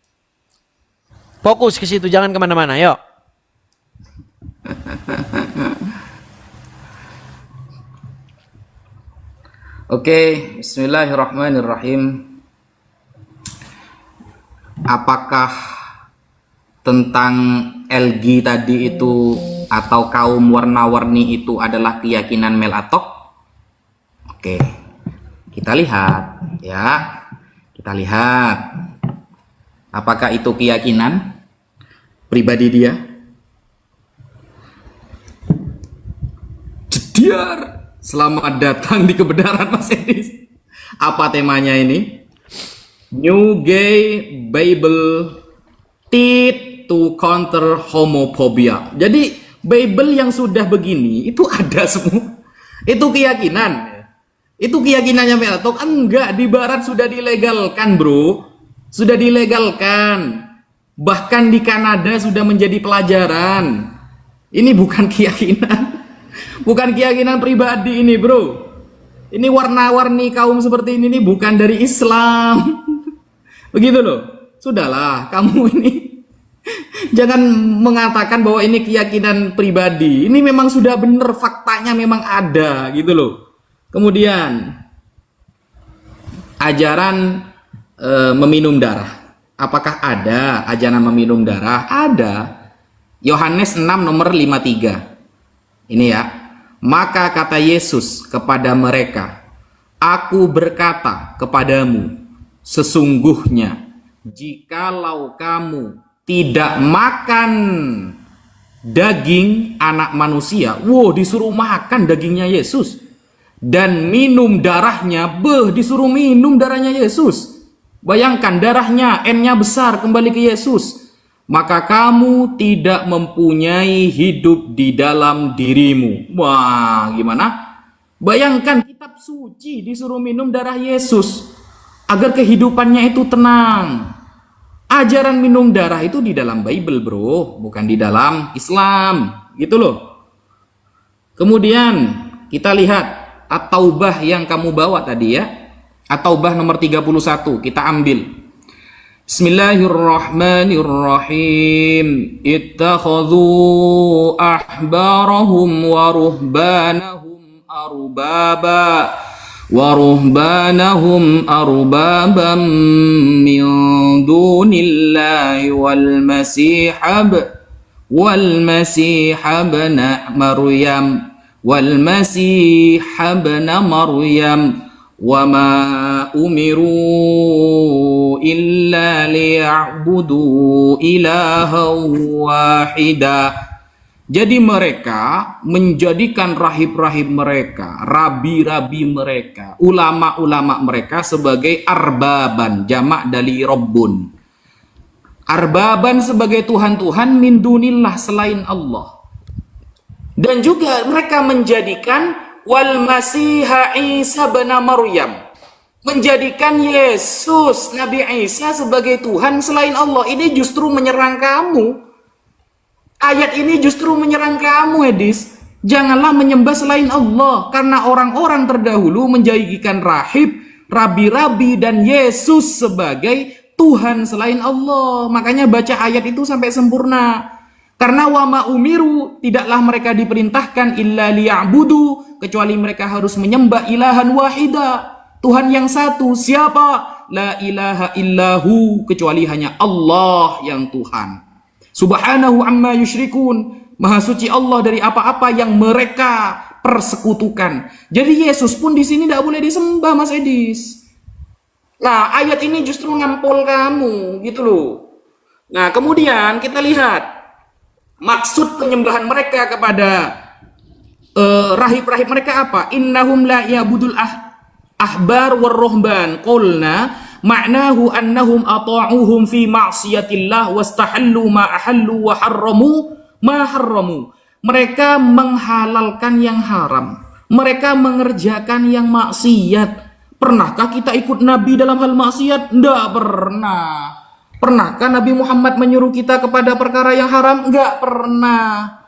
S2: Fokus ke situ, jangan kemana-mana. Yuk.
S3: Oke, Bismillahirrahmanirrahim. Apakah tentang LG tadi itu atau kaum warna-warni itu adalah keyakinan Mel Atok? Oke, kita lihat ya. Kita lihat apakah itu keyakinan pribadi dia? Jediar, selamat datang di kebenaran Mas Edis. Apa temanya ini? New Gay Bible Teach to Counter Homophobia. Jadi Bible yang sudah begini itu ada semua. Itu keyakinan. Itu keyakinannya Mel Atok. Enggak, di barat sudah dilegalkan, bro. Sudah dilegalkan. Bahkan di Kanada sudah menjadi pelajaran. Ini bukan keyakinan. Bukan keyakinan pribadi ini, bro. Ini warna-warni kaum seperti ini bukan dari Islam. Begitu loh. Sudahlah, kamu ini jangan mengatakan bahwa ini keyakinan pribadi. Ini memang sudah benar, faktanya memang ada gitu loh. Kemudian ajaran meminum darah. Apakah ada ajaran meminum darah? Ada. Yohanes 6 nomor 53. Ini ya. Maka kata Yesus kepada mereka, Aku berkata kepadamu, sesungguhnya jikalau kamu tidak makan daging anak manusia, disuruh makan dagingnya Yesus, dan minum darahnya, disuruh minum darahnya Yesus. Bayangkan darahnya, N-nya besar, kembali ke Yesus. Maka kamu tidak mempunyai hidup di dalam dirimu. Wah, gimana? Bayangkan kitab suci disuruh minum darah Yesus agar kehidupannya itu tenang. Ajaran minum darah itu di dalam Bible, bro, bukan di dalam Islam, gitu loh. Kemudian kita lihat At-Taubah yang kamu bawa tadi ya. At-Taubah nomor 31, kita ambil. Bismillahirrahmanirrahim. Ittakhadhu ahbarahum wa ruhbanahum arbaban min dunillahi wal masih ibn Maryam wa ma umiru illa liya'budu ilahan wahida. Jadi mereka menjadikan rahib-rahib mereka, rabi-rabi mereka, ulama-ulama mereka sebagai arbaban, jamak dari robbun. Arbaban sebagai Tuhan-Tuhan min dunillah, selain Allah. Dan juga mereka menjadikan wal masiha Isa bin Maryam, menjadikan Yesus Nabi Isa sebagai Tuhan selain Allah. Ini justru menyerang kamu. Ayat ini justru menyerang kamu, Edis. Janganlah menyembah selain Allah, karena orang-orang terdahulu menjadikan rahib, rabi-rabi, dan Yesus sebagai Tuhan selain Allah. Makanya baca ayat itu sampai sempurna. Karena wama umiru, tidaklah mereka diperintahkan illa liya'budu, kecuali mereka harus menyembah ilahan wahida, Tuhan yang satu. Siapa? La ilaha illahu, kecuali hanya Allah yang Tuhan. Subhanahu amma yusyrikun, maha suci Allah dari apa-apa yang mereka persekutukan. Jadi Yesus pun di sini tidak boleh disembah, Mas Edis. Nah, ayat ini justru ngampol kamu, gitu loh. Nah, kemudian kita lihat maksud penyembahan mereka kepada rahib-rahib mereka apa? Innahum la ya'budul ahbar warrohban qulna ma'nahu annahum ata'uhum fi ma'siyatillah wastahallu ma ahallu wa harramu ma harramu. Mereka menghalalkan yang haram, mereka mengerjakan yang maksiat. Pernahkah kita ikut Nabi dalam hal maksiat? Tidak pernah. Pernahkah Nabi Muhammad menyuruh kita kepada perkara yang haram? Enggak pernah.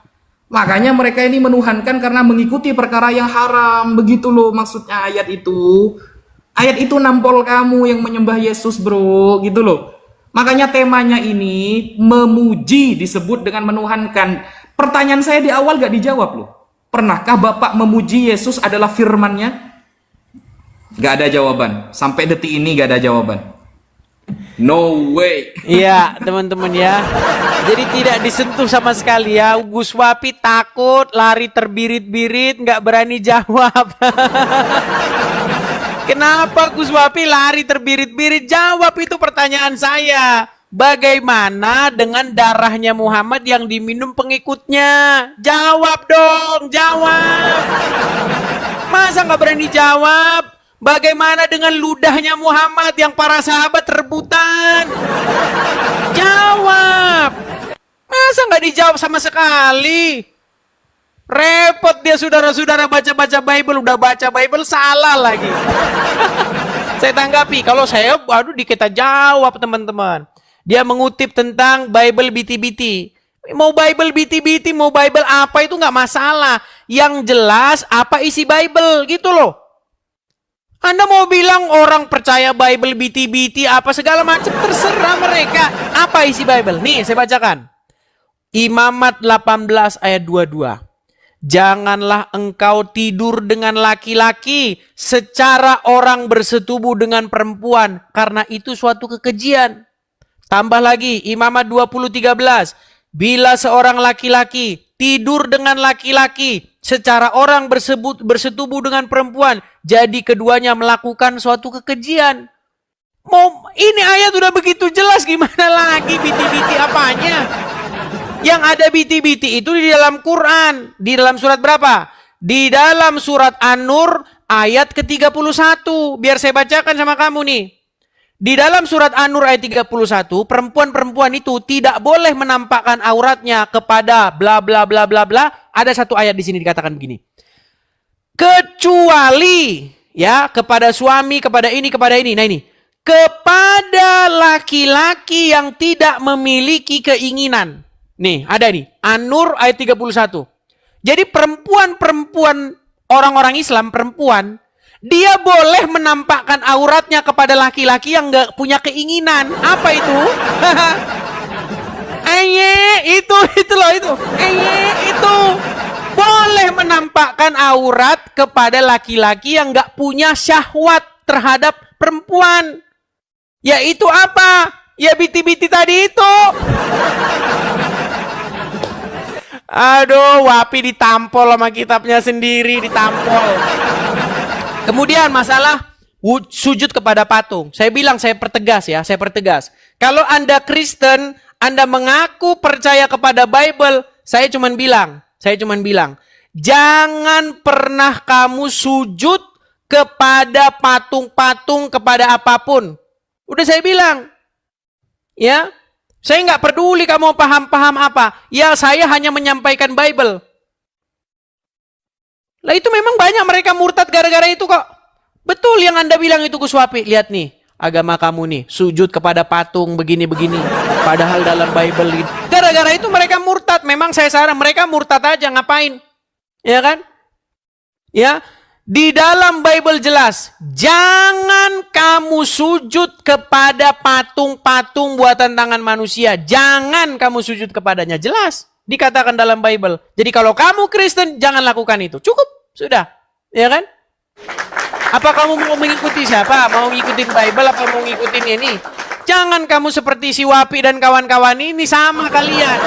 S3: Makanya mereka ini menuhankan karena mengikuti perkara yang haram. Begitu loh maksudnya ayat itu. Ayat itu nampol kamu yang menyembah Yesus, bro, gitu loh. Makanya temanya ini memuji disebut dengan menuhankan. Pertanyaan saya di awal gak dijawab loh. Pernahkah Bapak memuji Yesus adalah firman-Nya? Gak ada jawaban. Sampai detik ini gak ada jawaban. No way.
S2: Iya, teman-teman ya. Jadi tidak disentuh sama sekali ya. Gus Wapi takut, lari terbirit-birit, nggak berani jawab. Kenapa Gus Wapi lari terbirit-birit? Jawab itu pertanyaan saya. Bagaimana dengan darahnya Muhammad yang diminum pengikutnya? Jawab dong, jawab. Masa nggak berani jawab? Bagaimana dengan ludahnya Muhammad yang para sahabat rebutan? Jawab. Masa nggak dijawab sama sekali? Repot dia saudara-saudara baca-baca Bible, udah baca Bible salah lagi. Saya tanggapi, kalau saya waduh kita jawab teman-teman. Dia mengutip tentang Bible biti-biti. Mau Bible biti-biti, mau Bible apa itu nggak masalah. Yang jelas apa isi Bible gitu loh. Anda mau bilang orang percaya Bible biti-biti apa segala macam, terserah mereka. Apa isi Bible? Nih saya bacakan. Imamat 18 ayat 22. Janganlah engkau tidur dengan laki-laki secara orang bersetubuh dengan perempuan, karena itu suatu kekejian. Tambah lagi Imamat 20:13. Bila seorang laki-laki tidur dengan laki-laki, secara orang bersetubuh dengan perempuan, jadi keduanya melakukan suatu kekejian. Ini ayat udah begitu jelas, gimana lagi biti-biti apanya? Yang ada biti-biti itu di dalam Quran. Di dalam surat berapa? Di dalam surat An-Nur ayat ke-31. Biar saya bacakan sama kamu nih. Di dalam surat An-Nur ayat 31, perempuan-perempuan itu tidak boleh menampakkan auratnya kepada bla bla bla bla bla. Ada satu ayat di sini dikatakan begini. Kecuali ya kepada suami, kepada ini, kepada ini. Nah ini. Kepada laki-laki yang tidak memiliki keinginan. Nih, ada nih. An-Nur ayat 31. Jadi perempuan-perempuan, orang-orang Islam, perempuan, dia boleh menampakkan auratnya kepada laki-laki yang nggak punya keinginan. Apa itu? Itu loh itu. Itu. Boleh menampakkan aurat kepada laki-laki yang nggak punya syahwat terhadap perempuan. Yaitu apa? Ya biti-biti tadi itu. Aduh, Wapi ditampol sama kitabnya sendiri, ditampol. Kemudian masalah sujud kepada patung. Saya bilang, saya pertegas ya, saya pertegas. Kalau Anda Kristen, Anda mengaku percaya kepada Bible, saya cuman bilang, jangan pernah kamu sujud kepada patung-patung, kepada apapun. Udah saya bilang, ya, saya nggak peduli kamu paham-paham apa. Ya, saya hanya menyampaikan Bible. Lah itu memang banyak mereka murtad gara-gara itu kok. Betul yang Anda bilang itu Gus Wapi. Lihat nih, agama kamu nih, sujud kepada patung begini-begini. Padahal dalam Bible gitu. Gara-gara itu mereka murtad. Memang saya saran mereka murtad aja, ngapain? Ya kan? Ya. Di dalam Bible jelas, jangan kamu sujud kepada patung-patung buatan tangan manusia. Jangan kamu sujud kepadanya. Jelas, dikatakan dalam Bible. Jadi kalau kamu Kristen, jangan lakukan itu. Cukup, sudah. Ya kan? Apa kamu mau mengikuti siapa? Mau ngikutin Bible apa mau ngikutin ini? Jangan kamu seperti si Wapi dan kawan-kawan ini, sama kalian.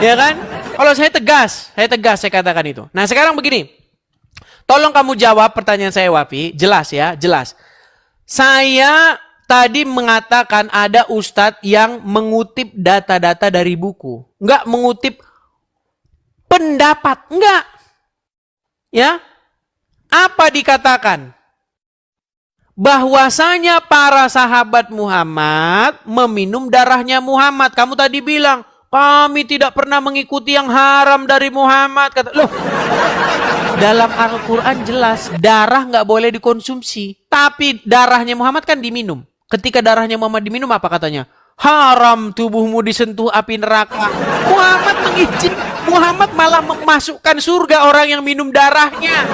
S2: Ya kan? Kalau saya tegas saya katakan itu. Nah sekarang begini. Tolong kamu jawab pertanyaan saya Wapi, jelas ya, jelas. Saya tadi mengatakan ada ustadz yang mengutip data-data dari buku. Enggak mengutip pendapat, enggak. Ya. Apa dikatakan? Bahwasanya para sahabat Muhammad meminum darahnya Muhammad. Kamu tadi bilang, kami tidak pernah mengikuti yang haram dari Muhammad. Kata, loh. Dalam Al-Quran jelas, darah nggak boleh dikonsumsi. Tapi darahnya Muhammad kan diminum. Ketika darahnya Muhammad diminum, apa katanya? Haram tubuhmu disentuh api neraka. Muhammad malah memasukkan surga orang yang minum darahnya.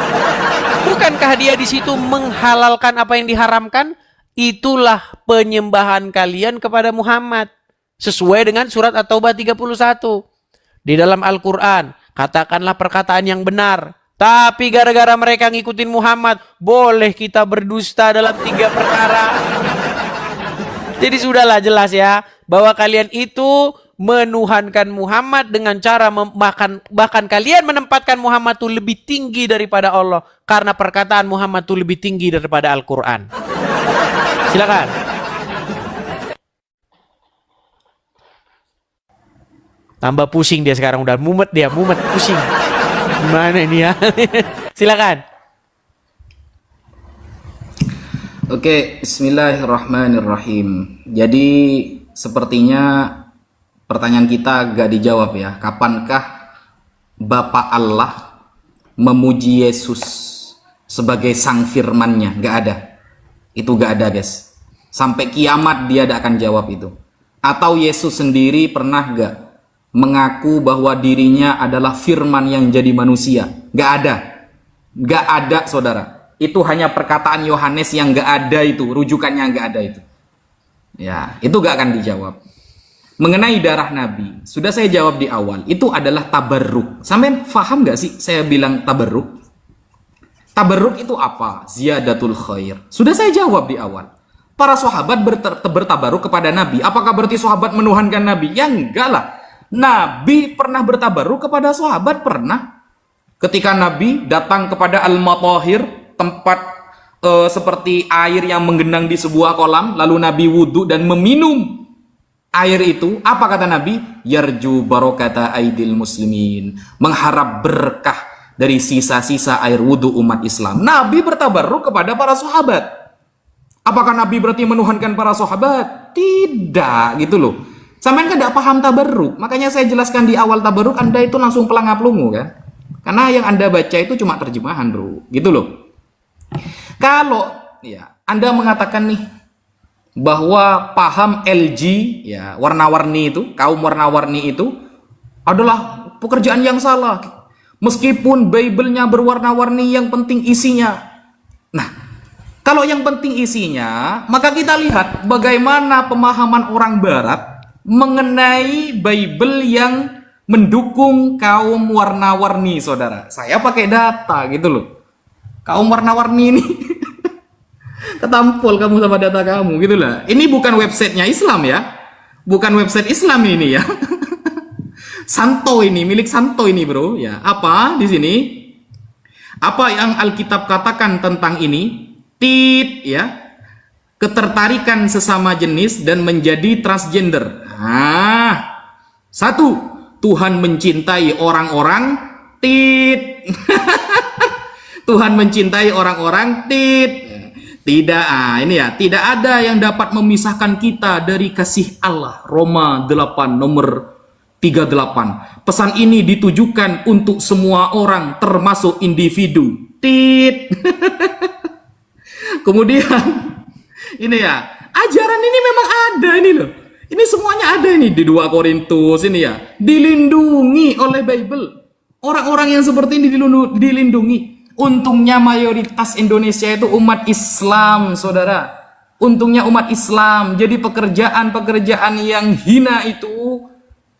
S2: Bukankah dia di situ menghalalkan apa yang diharamkan? Itulah penyembahan kalian kepada Muhammad. Sesuai dengan surat At-Taubah 31. Di dalam Al-Quran, katakanlah perkataan yang benar. Tapi gara-gara mereka ngikutin Muhammad, boleh kita berdusta dalam 3 perkara. Jadi sudahlah jelas ya, bahwa kalian itu menuhankan Muhammad dengan cara bahkan kalian menempatkan Muhammad itu lebih tinggi daripada Allah. Karena perkataan Muhammad itu lebih tinggi daripada Al-Quran. Silakan. Tambah pusing dia sekarang, udah mumet pusing. Gimana ini ya? Silakan.
S3: Oke, bismillahirrahmanirrahim. Jadi sepertinya pertanyaan kita agak dijawab ya. Kapankah Bapa Allah memuji Yesus sebagai sang firman-Nya? Gak ada. Itu gak ada guys. Sampai kiamat dia tidak akan jawab itu. Atau Yesus sendiri pernah gak mengaku bahwa dirinya adalah firman yang jadi manusia? Gak ada. Gak ada saudara. Itu hanya perkataan Yohanes yang gak ada itu. Rujukannya gak ada itu. Ya, itu gak akan dijawab. Mengenai darah Nabi, sudah saya jawab di awal. Itu adalah tabarruk. Sampai paham gak sih saya bilang tabarruk? Tabarruk itu apa? Ziyadatul khair. Sudah saya jawab di awal. Para sahabat bertabaruk kepada Nabi. Apakah berarti sahabat menuhankan Nabi? Ya enggak lah. Nabi pernah bertabaruk kepada sahabat? Pernah. Ketika Nabi datang kepada Al-Matahir, tempat seperti air yang menggenang di sebuah kolam, lalu Nabi wudhu dan meminum air itu, apa kata Nabi? Yarju barokata aidil muslimin, mengharap berkah dari sisa-sisa air wudhu umat Islam. Nabi bertabaruk kepada para sahabat. Apakah Nabi berarti menuhankan para sahabat? Tidak, gitu loh. Sampai kan tidak paham tabarruk. Makanya saya jelaskan di awal tabarruk, Anda itu langsung pelangap-lungu kan. Karena yang Anda baca itu cuma terjemahan, bro. Gitu loh. Kalau ya Anda mengatakan nih bahwa paham LG ya warna-warni itu, kaum warna-warni itu adalah pekerjaan yang salah. Meskipun Bible-nya berwarna-warni, yang penting isinya. Nah, kalau yang penting isinya, maka kita lihat bagaimana pemahaman orang barat mengenai Bible yang mendukung kaum warna-warni, saudara. Saya pakai data gitu loh. Kaum warna-warni ini ketampol kamu sama data kamu gitu lah. Ini bukan websitenya Islam ya. Bukan website Islam ini ya. Santo ini, milik Santo ini, bro. Ya, apa di sini? Apa yang Alkitab katakan tentang ini? Tit ya. Ketertarikan sesama jenis dan menjadi transgender. Nah, satu, Tuhan mencintai orang-orang tit. Tuhan mencintai orang-orang tit. Tidak, ini ya, tidak ada yang dapat memisahkan kita dari kasih Allah. Roma 8 nomor 38. Pesan ini ditujukan untuk semua orang termasuk individu. Tit. Kemudian ini ya, ajaran ini memang ada ini loh. Ini semuanya ada ini di 2 Korintus ini ya. Dilindungi oleh Bible. Orang-orang yang seperti ini dilindungi. Untungnya mayoritas Indonesia itu umat Islam, saudara. Untungnya umat Islam. Jadi pekerjaan-pekerjaan yang hina itu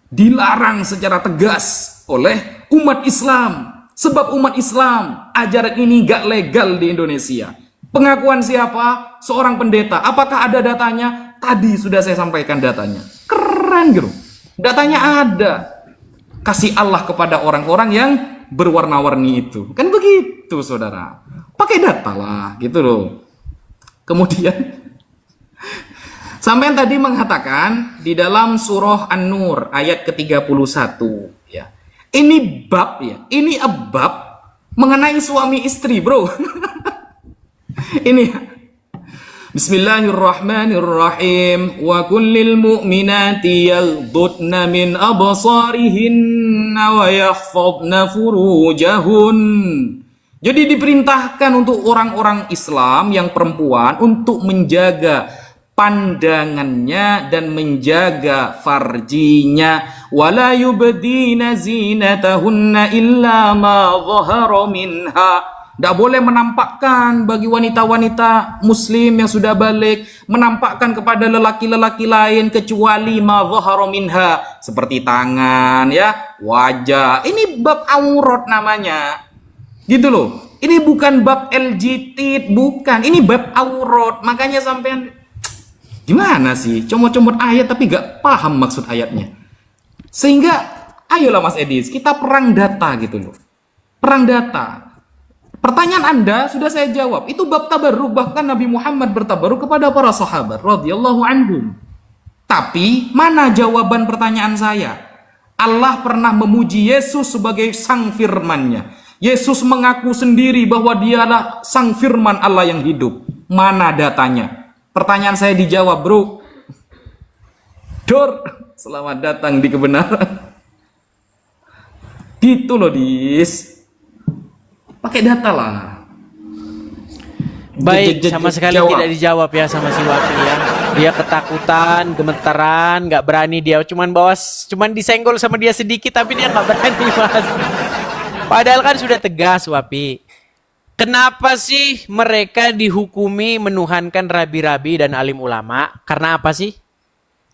S3: dilarang secara tegas oleh umat Islam. Sebab umat Islam, ajaran ini gak legal di Indonesia. Pengakuan siapa? Seorang pendeta. Apakah ada datanya? Tadi sudah saya sampaikan datanya. Keren gitu. Datanya ada. Kasih Allah kepada orang-orang yang berwarna-warni itu. Kan begitu, saudara. Pakai data lah, gitu loh. Kemudian sampai tadi mengatakan di dalam surah An-Nur ayat ke-31 ya. Ini bab ya. Ini bab mengenai suami istri, bro. Ini Bismillahirrahmanirrahim. Wa kullil mu'minati yaghdudna min absarihinna wa yahfadna furujahun. Jadi diperintahkan untuk orang-orang Islam yang perempuan untuk menjaga pandangannya dan menjaga farjinya. Wala yubdina zinatahunna illa ma dhahara minha. Tidak boleh menampakkan bagi wanita-wanita muslim yang sudah balik, menampakkan kepada lelaki-lelaki lain kecuali ma dhahara minha, seperti tangan ya, wajah. Ini bab aurat namanya. Gitu loh. Ini bukan bab LGT, bukan. Ini bab aurat. Makanya sampean gimana sih? Comot-comot ayat tapi gak paham maksud ayatnya. Sehingga ayolah Mas Edis, kita perang data gitu loh. Perang data. Pertanyaan Anda sudah saya jawab. Itu bab tabarruk, bahkan Nabi Muhammad bertabarruk kepada para sahabat radhiyallahu anhum. Tapi mana jawaban pertanyaan saya? Allah pernah memuji Yesus sebagai sang firman-Nya. Yesus mengaku sendiri bahwa dialah sang firman Allah yang hidup. Mana datanya? Pertanyaan saya dijawab, bro. Dor, selamat datang di kebenaran. Gitu loh, Dis. Pakai data lah.
S2: Baik, sama sekali tidak dijawab ya sama si Wapi ya. Dia ketakutan, gemetaran, nggak berani dia. Cuman disenggol sama dia sedikit, tapi dia nggak berani, Mas. Padahal kan sudah tegas, Wapi. Kenapa sih mereka dihukumi menuhankan rabi-rabi dan alim ulama? Karena apa sih?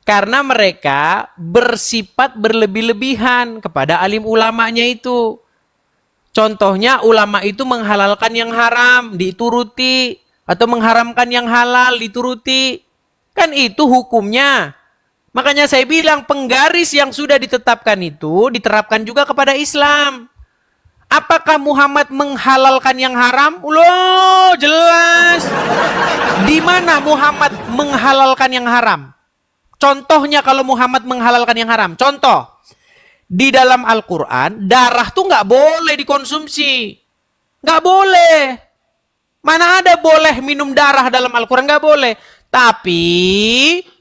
S2: Karena mereka bersifat berlebih-lebihan kepada alim ulamanya itu. Contohnya ulama itu menghalalkan yang haram, dituruti. Atau mengharamkan yang halal, dituruti. Kan itu hukumnya. Makanya saya bilang penggaris yang sudah ditetapkan itu diterapkan juga kepada Islam. Apakah Muhammad menghalalkan yang haram? Loh, jelas. Di mana Muhammad menghalalkan yang haram? Contohnya kalau Muhammad menghalalkan yang haram. Contoh, di dalam Al-Quran, darah tuh nggak boleh dikonsumsi. Nggak boleh. Mana ada boleh minum darah dalam Al-Quran? Nggak boleh. Tapi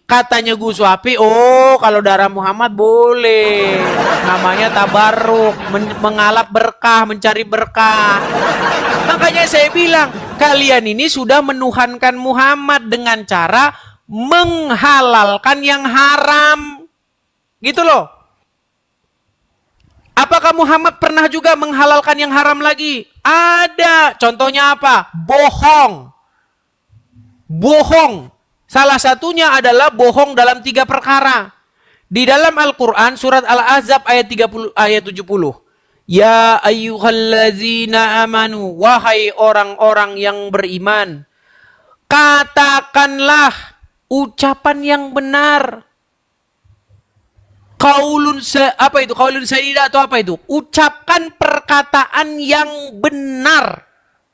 S2: katanya Gus Wapi, oh kalau darah Muhammad boleh. Namanya tabarruk, mengalap berkah, mencari berkah. Makanya saya bilang, kalian ini sudah menuhankan Muhammad dengan cara menghalalkan yang haram. Gitu loh. Apakah Muhammad pernah juga menghalalkan yang haram lagi? Ada. Contohnya apa? Bohong. Bohong. Salah satunya adalah bohong dalam 3 perkara. Di dalam Al-Quran, surat Al-Ahzab ayat 70. Ya ayyuhallazina amanu. Wahai orang-orang yang beriman. Katakanlah ucapan yang benar. Qaulun sadida atau apa itu? Ucapkan perkataan yang benar.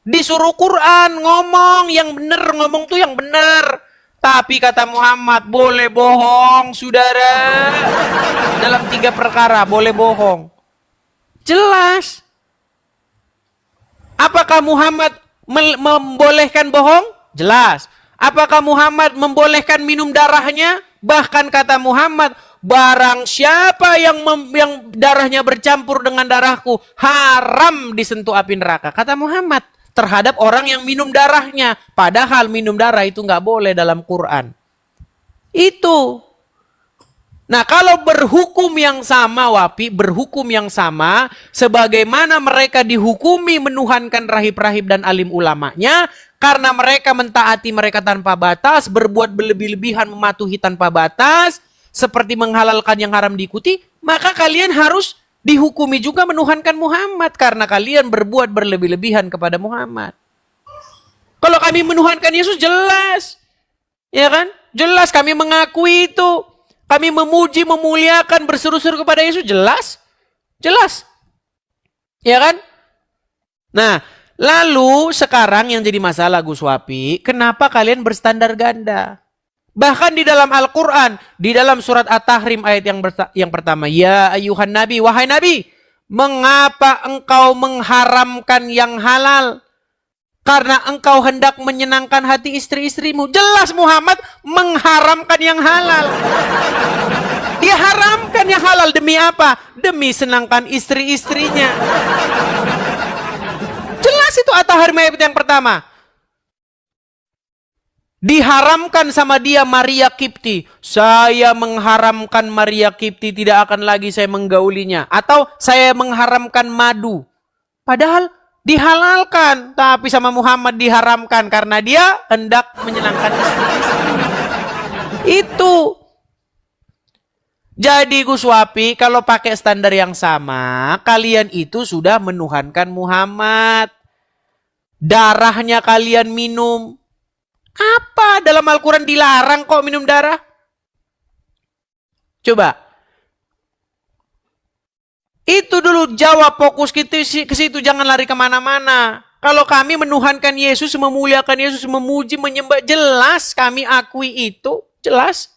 S2: Disuruh Quran ngomong yang benar, ngomong tuh yang benar. Tapi kata Muhammad, boleh bohong, saudara. Dalam 3 perkara boleh bohong. Jelas. Apakah Muhammad membolehkan bohong? Jelas. Apakah Muhammad membolehkan minum darahnya? Bahkan kata Muhammad, barang siapa yang darahnya bercampur dengan darahku, haram disentuh api neraka. Kata Muhammad terhadap orang yang minum darahnya. Padahal minum darah itu nggak boleh dalam Quran. Itu. Nah kalau berhukum yang sama, Wapi, berhukum yang sama, sebagaimana mereka dihukumi menuhankan rahib-rahib dan alim ulamanya, karena mereka mentaati mereka tanpa batas, berbuat berlebih-lebihan mematuhi tanpa batas, seperti menghalalkan yang haram diikuti, maka kalian harus dihukumi juga menuhankan Muhammad karena kalian berbuat berlebih-lebihan kepada Muhammad. Kalau kami menuhankan Yesus jelas. Ya kan? Jelas kami mengakui itu. Kami memuji, memuliakan, berseru-seru kepada Yesus jelas. Jelas. Ya kan? Nah, lalu sekarang yang jadi masalah Gus Wapi, kenapa kalian berstandar ganda? Bahkan di dalam Al-Quran, di dalam surat At-Tahrim ayat yang pertama. Ya ayuhan nabi, wahai nabi, mengapa engkau mengharamkan yang halal? Karena engkau hendak menyenangkan hati istri-istrimu. Jelas Muhammad mengharamkan yang halal. Dia haramkan yang halal demi apa? Demi senangkan istri-istrinya. Jelas itu At-Tahrim ayat yang pertama. Diharamkan sama dia Maria Kipti. Saya mengharamkan Maria Kipti, tidak akan lagi saya menggaulinya. Atau saya mengharamkan madu. Padahal dihalalkan, tapi sama Muhammad diharamkan karena dia hendak menyenangkan istri-istri. Itu. Jadi Gus Wapi, kalau pakai standar yang sama, kalian itu sudah menuhankan Muhammad. Darahnya kalian minum. Apa dalam Al-Quran dilarang kok minum darah? Coba. Itu dulu jawab, fokus ke situ, jangan lari kemana-mana. Kalau kami menuhankan Yesus, memuliakan Yesus, memuji, menyembah, jelas kami akui itu, jelas.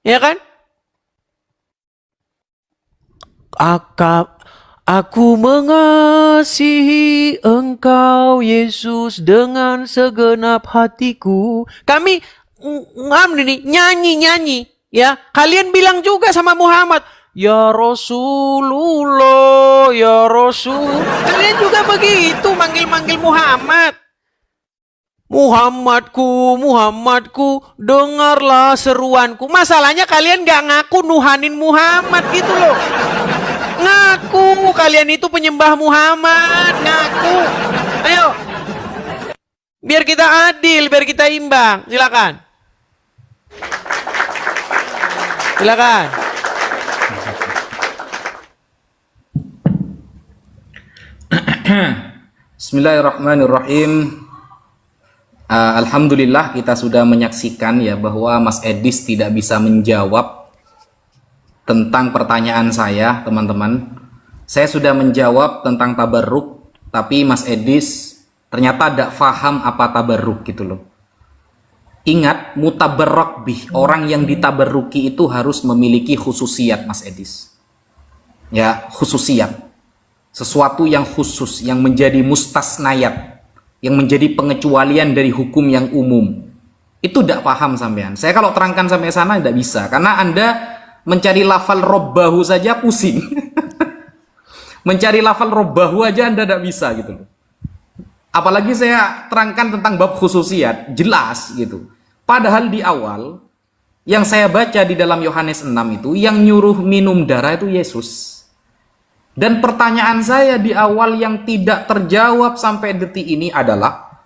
S2: Ya kan? Aku mengasihi engkau Yesus dengan segenap hatiku. Kami nyanyi, ya. Kalian bilang juga sama Muhammad, ya Rasulullah, ya Rasul. Kalian juga begitu manggil-manggil Muhammad. Muhammadku, Muhammadku, dengarlah seruanku. Masalahnya kalian gak ngaku nuhanin Muhammad gitu loh. Ngaku kalian itu penyembah Muhammad, ngaku. Ayo. Biar kita adil, biar kita imbang. Silakan. Silakan.
S3: Bismillahirrahmanirrahim. Alhamdulillah kita sudah menyaksikan ya bahwa Mas Edis tidak bisa menjawab tentang pertanyaan saya, teman-teman. Saya sudah menjawab tentang tabarruk, tapi Mas Edis ternyata tidak paham apa tabarruk gitu loh. Ingat, mutabarrak bih, orang yang ditabarruki itu harus memiliki khususiat, Mas Edis. Ya, khususiat. Sesuatu yang khusus, yang menjadi mustasnayat, yang menjadi pengecualian dari hukum yang umum. Itu tidak paham sampean. Saya kalau terangkan sampai sana tidak bisa, karena Anda mencari lafal robbahu saja pusing. Mencari lafal robbahu aja Anda tidak bisa gitu loh. Apalagi saya terangkan tentang bab khususiat, jelas gitu. Padahal di awal yang saya baca di dalam Yohanes 6 itu, yang nyuruh minum darah itu Yesus. Dan pertanyaan saya di awal yang tidak terjawab sampai detik ini adalah,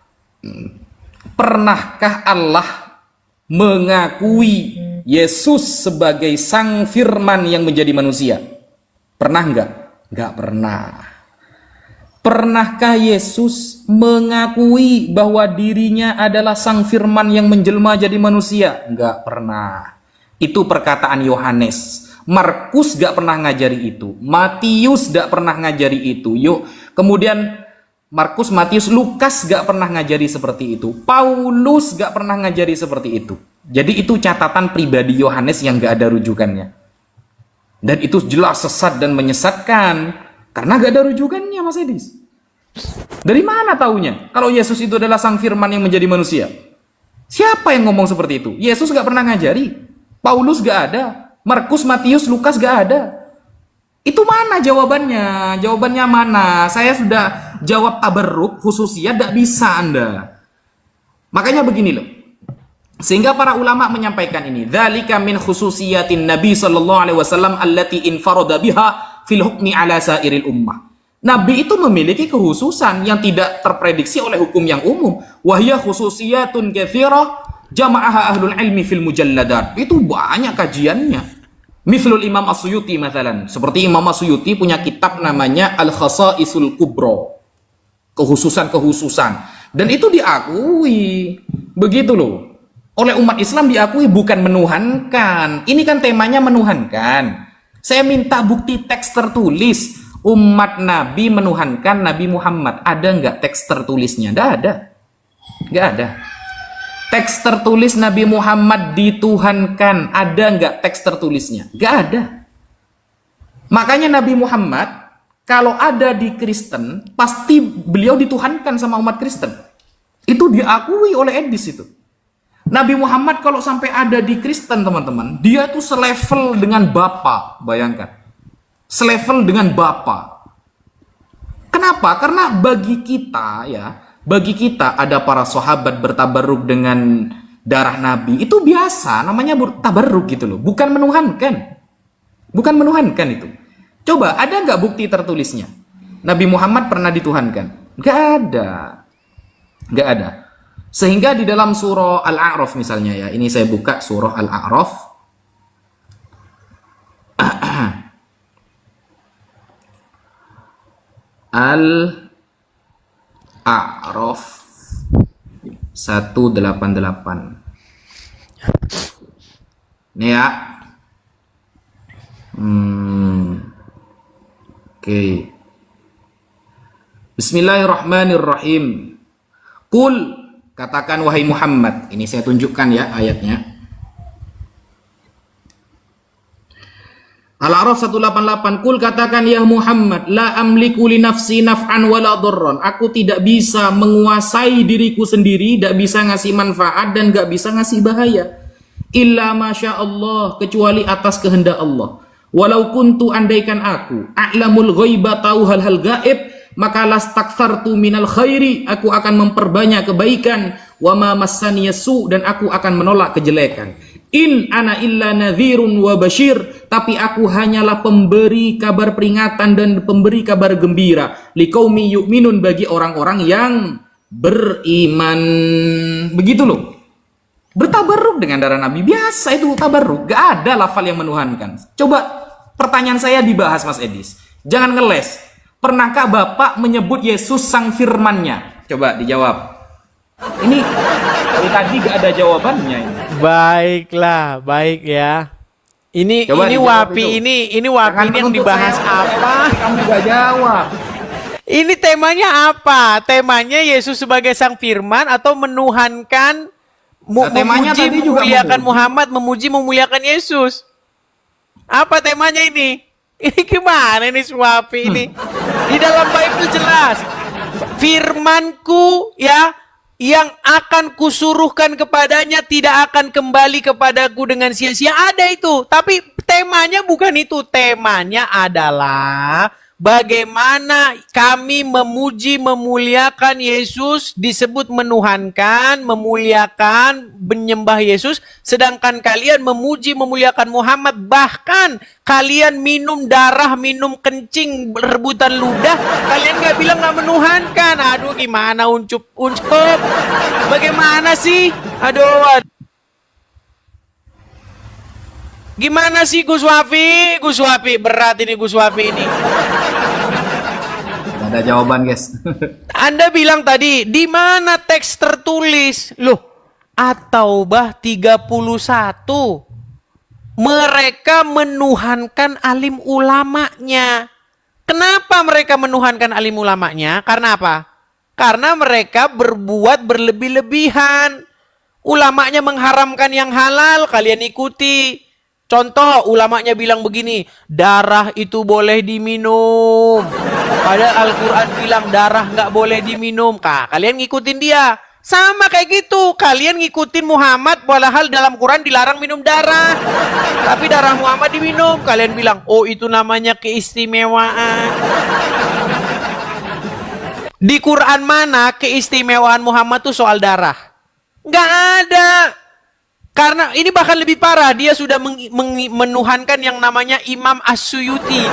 S3: pernahkah Allah mengakui Yesus sebagai sang firman yang menjadi manusia? Pernah enggak? Enggak pernah. Pernahkah Yesus mengakui bahwa dirinya adalah sang firman yang menjelma jadi manusia? Enggak pernah. Itu perkataan Yohanes. Markus gak pernah ngajari itu. Matius gak pernah ngajari itu. Yuk, kemudian Markus, Matius, Lukas gak pernah ngajari seperti itu. Paulus gak pernah ngajari seperti itu. Jadi itu catatan pribadi Yohanes yang gak ada rujukannya. Dan itu jelas sesat dan menyesatkan. Karena gak ada rujukannya, Mas Edis. Dari mana taunya? Kalau Yesus itu adalah sang firman yang menjadi manusia. Siapa yang ngomong seperti itu? Yesus gak pernah ngajari. Paulus gak ada. Markus, Matius, Lukas gak ada. Itu mana jawabannya? Jawabannya mana? Saya sudah jawab tabarruk, khususnya tidak bisa Anda. Makanya begini loh. Sehingga para ulama menyampaikan ini. Dzalika min khususiyatin Nabi sallallahu alaihi wasallam allati infarada biha fil hukmi ala sairil ummah. Nabi itu memiliki kekhususan yang tidak terprediksi oleh hukum yang umum. Wahya khususiyatun katsirah jama'aha ahlul ilmi fil mujalladat. Itu banyak kajiannya. Mithlul Imam As-Suyuti misalnya. Seperti Imam As-Suyuti punya kitab namanya Al-Khasa'isul Kubra. Kekhususan-kekhususan. Dan itu diakui. Begitu loh. Oleh umat Islam diakui, bukan menuhankan. Ini kan temanya menuhankan. Saya minta bukti teks tertulis. Umat Nabi menuhankan Nabi Muhammad. Ada nggak teks tertulisnya? Nggak ada. Nggak ada. Teks tertulis Nabi Muhammad dituhankan, ada nggak teks tertulisnya? Nggak ada. Makanya Nabi Muhammad kalau ada di Kristen, pasti beliau dituhankan sama umat Kristen. Itu diakui oleh Edis itu. Nabi Muhammad kalau sampai ada di Kristen, teman-teman, dia tuh selevel dengan Bapa, bayangkan. Selevel dengan Bapa. Kenapa? Karena bagi kita ya, bagi kita ada para sahabat bertabarruk dengan darah Nabi. Itu biasa, namanya tabarruk gitu loh. Bukan menuhankan. Bukan menuhankan itu. Coba, ada nggak bukti tertulisnya? Nabi Muhammad pernah dituhankan? Nggak ada. Nggak ada. Sehingga di dalam surah Al-A'raf misalnya ya. Ini saya buka surah Al-A'raf. Al-A'raf 188. Ini ya. Oke. Bismillahirrahmanirrahim. Qul, katakan wahai Muhammad. Ini saya tunjukkan ya ayatnya. Al-A'raf 188. Qul, katakan ya Muhammad, la amliku li nafsi naf'an wala dharran. Aku tidak bisa menguasai diriku sendiri, tidak bisa ngasih manfaat dan gak bisa ngasih bahaya. Illa masya Allah, kecuali atas kehendak Allah. Walau kuntu, andaikan aku a'lamul ghaiba, tahu hal-hal gaib, maka lastakthartu minal khairi, aku akan memperbanyak kebaikan. Wa ma massani yasu, dan aku akan menolak kejelekan. In ana illa nadhirun wa bashir, tapi aku hanyalah pemberi kabar peringatan dan pemberi kabar gembira. Liqaumi yu'minun, bagi orang-orang yang beriman. Begitu loh. Bertabarruk dengan darah Nabi, biasa itu tabarruk. Gak ada lafal yang menuhankan. Coba pertanyaan saya dibahas, Mas Edis. Jangan ngeles. Pernahkah Bapak menyebut Yesus sang firman-Nya? Coba dijawab. Ini dari tadi gak ada jawabannya ini.
S2: Baiklah, baik ya. Ini
S3: Coba
S2: ini
S3: dijawab
S2: Wapi
S3: itu.
S2: ini
S3: Jangan
S2: Wapi ini yang
S3: menuntut
S2: dibahas
S3: saya,
S2: apa?
S3: Kamu gak jawab.
S2: Ini temanya apa? Temanya Yesus sebagai sang firman atau menuhankan,
S3: Nah, temanya
S2: memuji,
S3: tadi juga
S2: memuliakan
S3: memuji.
S2: Muhammad, memuji, memuliakan Yesus. Apa temanya ini? Ini gimana ini Wapi ini? Di dalam Bible jelas. Firmanku ya, yang akan kusuruhkan kepadanya tidak akan kembali kepadaku dengan sia-sia. Ada itu. Tapi temanya bukan itu. Temanya adalah bagaimana kami memuji, memuliakan Yesus, disebut menuhankan, memuliakan, menyembah Yesus, sedangkan kalian memuji, memuliakan Muhammad, bahkan kalian minum darah, minum kencing, rebutan ludah, kalian gak bilang gak menuhankan. Aduh, gimana uncup. Bagaimana sih? Aduh. Gimana sih Gus Wafi? Gus Wafi, berat ini Gus Wafi ini.
S3: Gak ada jawaban, guys.
S2: Anda bilang tadi, di mana teks tertulis? Loh, At-Taubah 31. Mereka menuhankan alim ulamanya. Kenapa mereka menuhankan alim ulamanya? Karena apa? Karena mereka berbuat berlebih-lebihan. Ulamanya mengharamkan yang halal, kalian ikuti. Contoh, ulamanya bilang begini, darah itu boleh diminum. Padahal Al-Quran bilang darah nggak boleh diminum. Kalian ngikutin dia. Sama kayak gitu. Kalian ngikutin Muhammad, padahal dalam Quran dilarang minum darah. Tapi darah Muhammad diminum. Kalian bilang, oh itu namanya keistimewaan. Di Quran mana keistimewaan Muhammad tuh soal darah? Nggak ada. Karena ini bahkan lebih parah, dia sudah menuhankan yang namanya Imam As-Suyuti.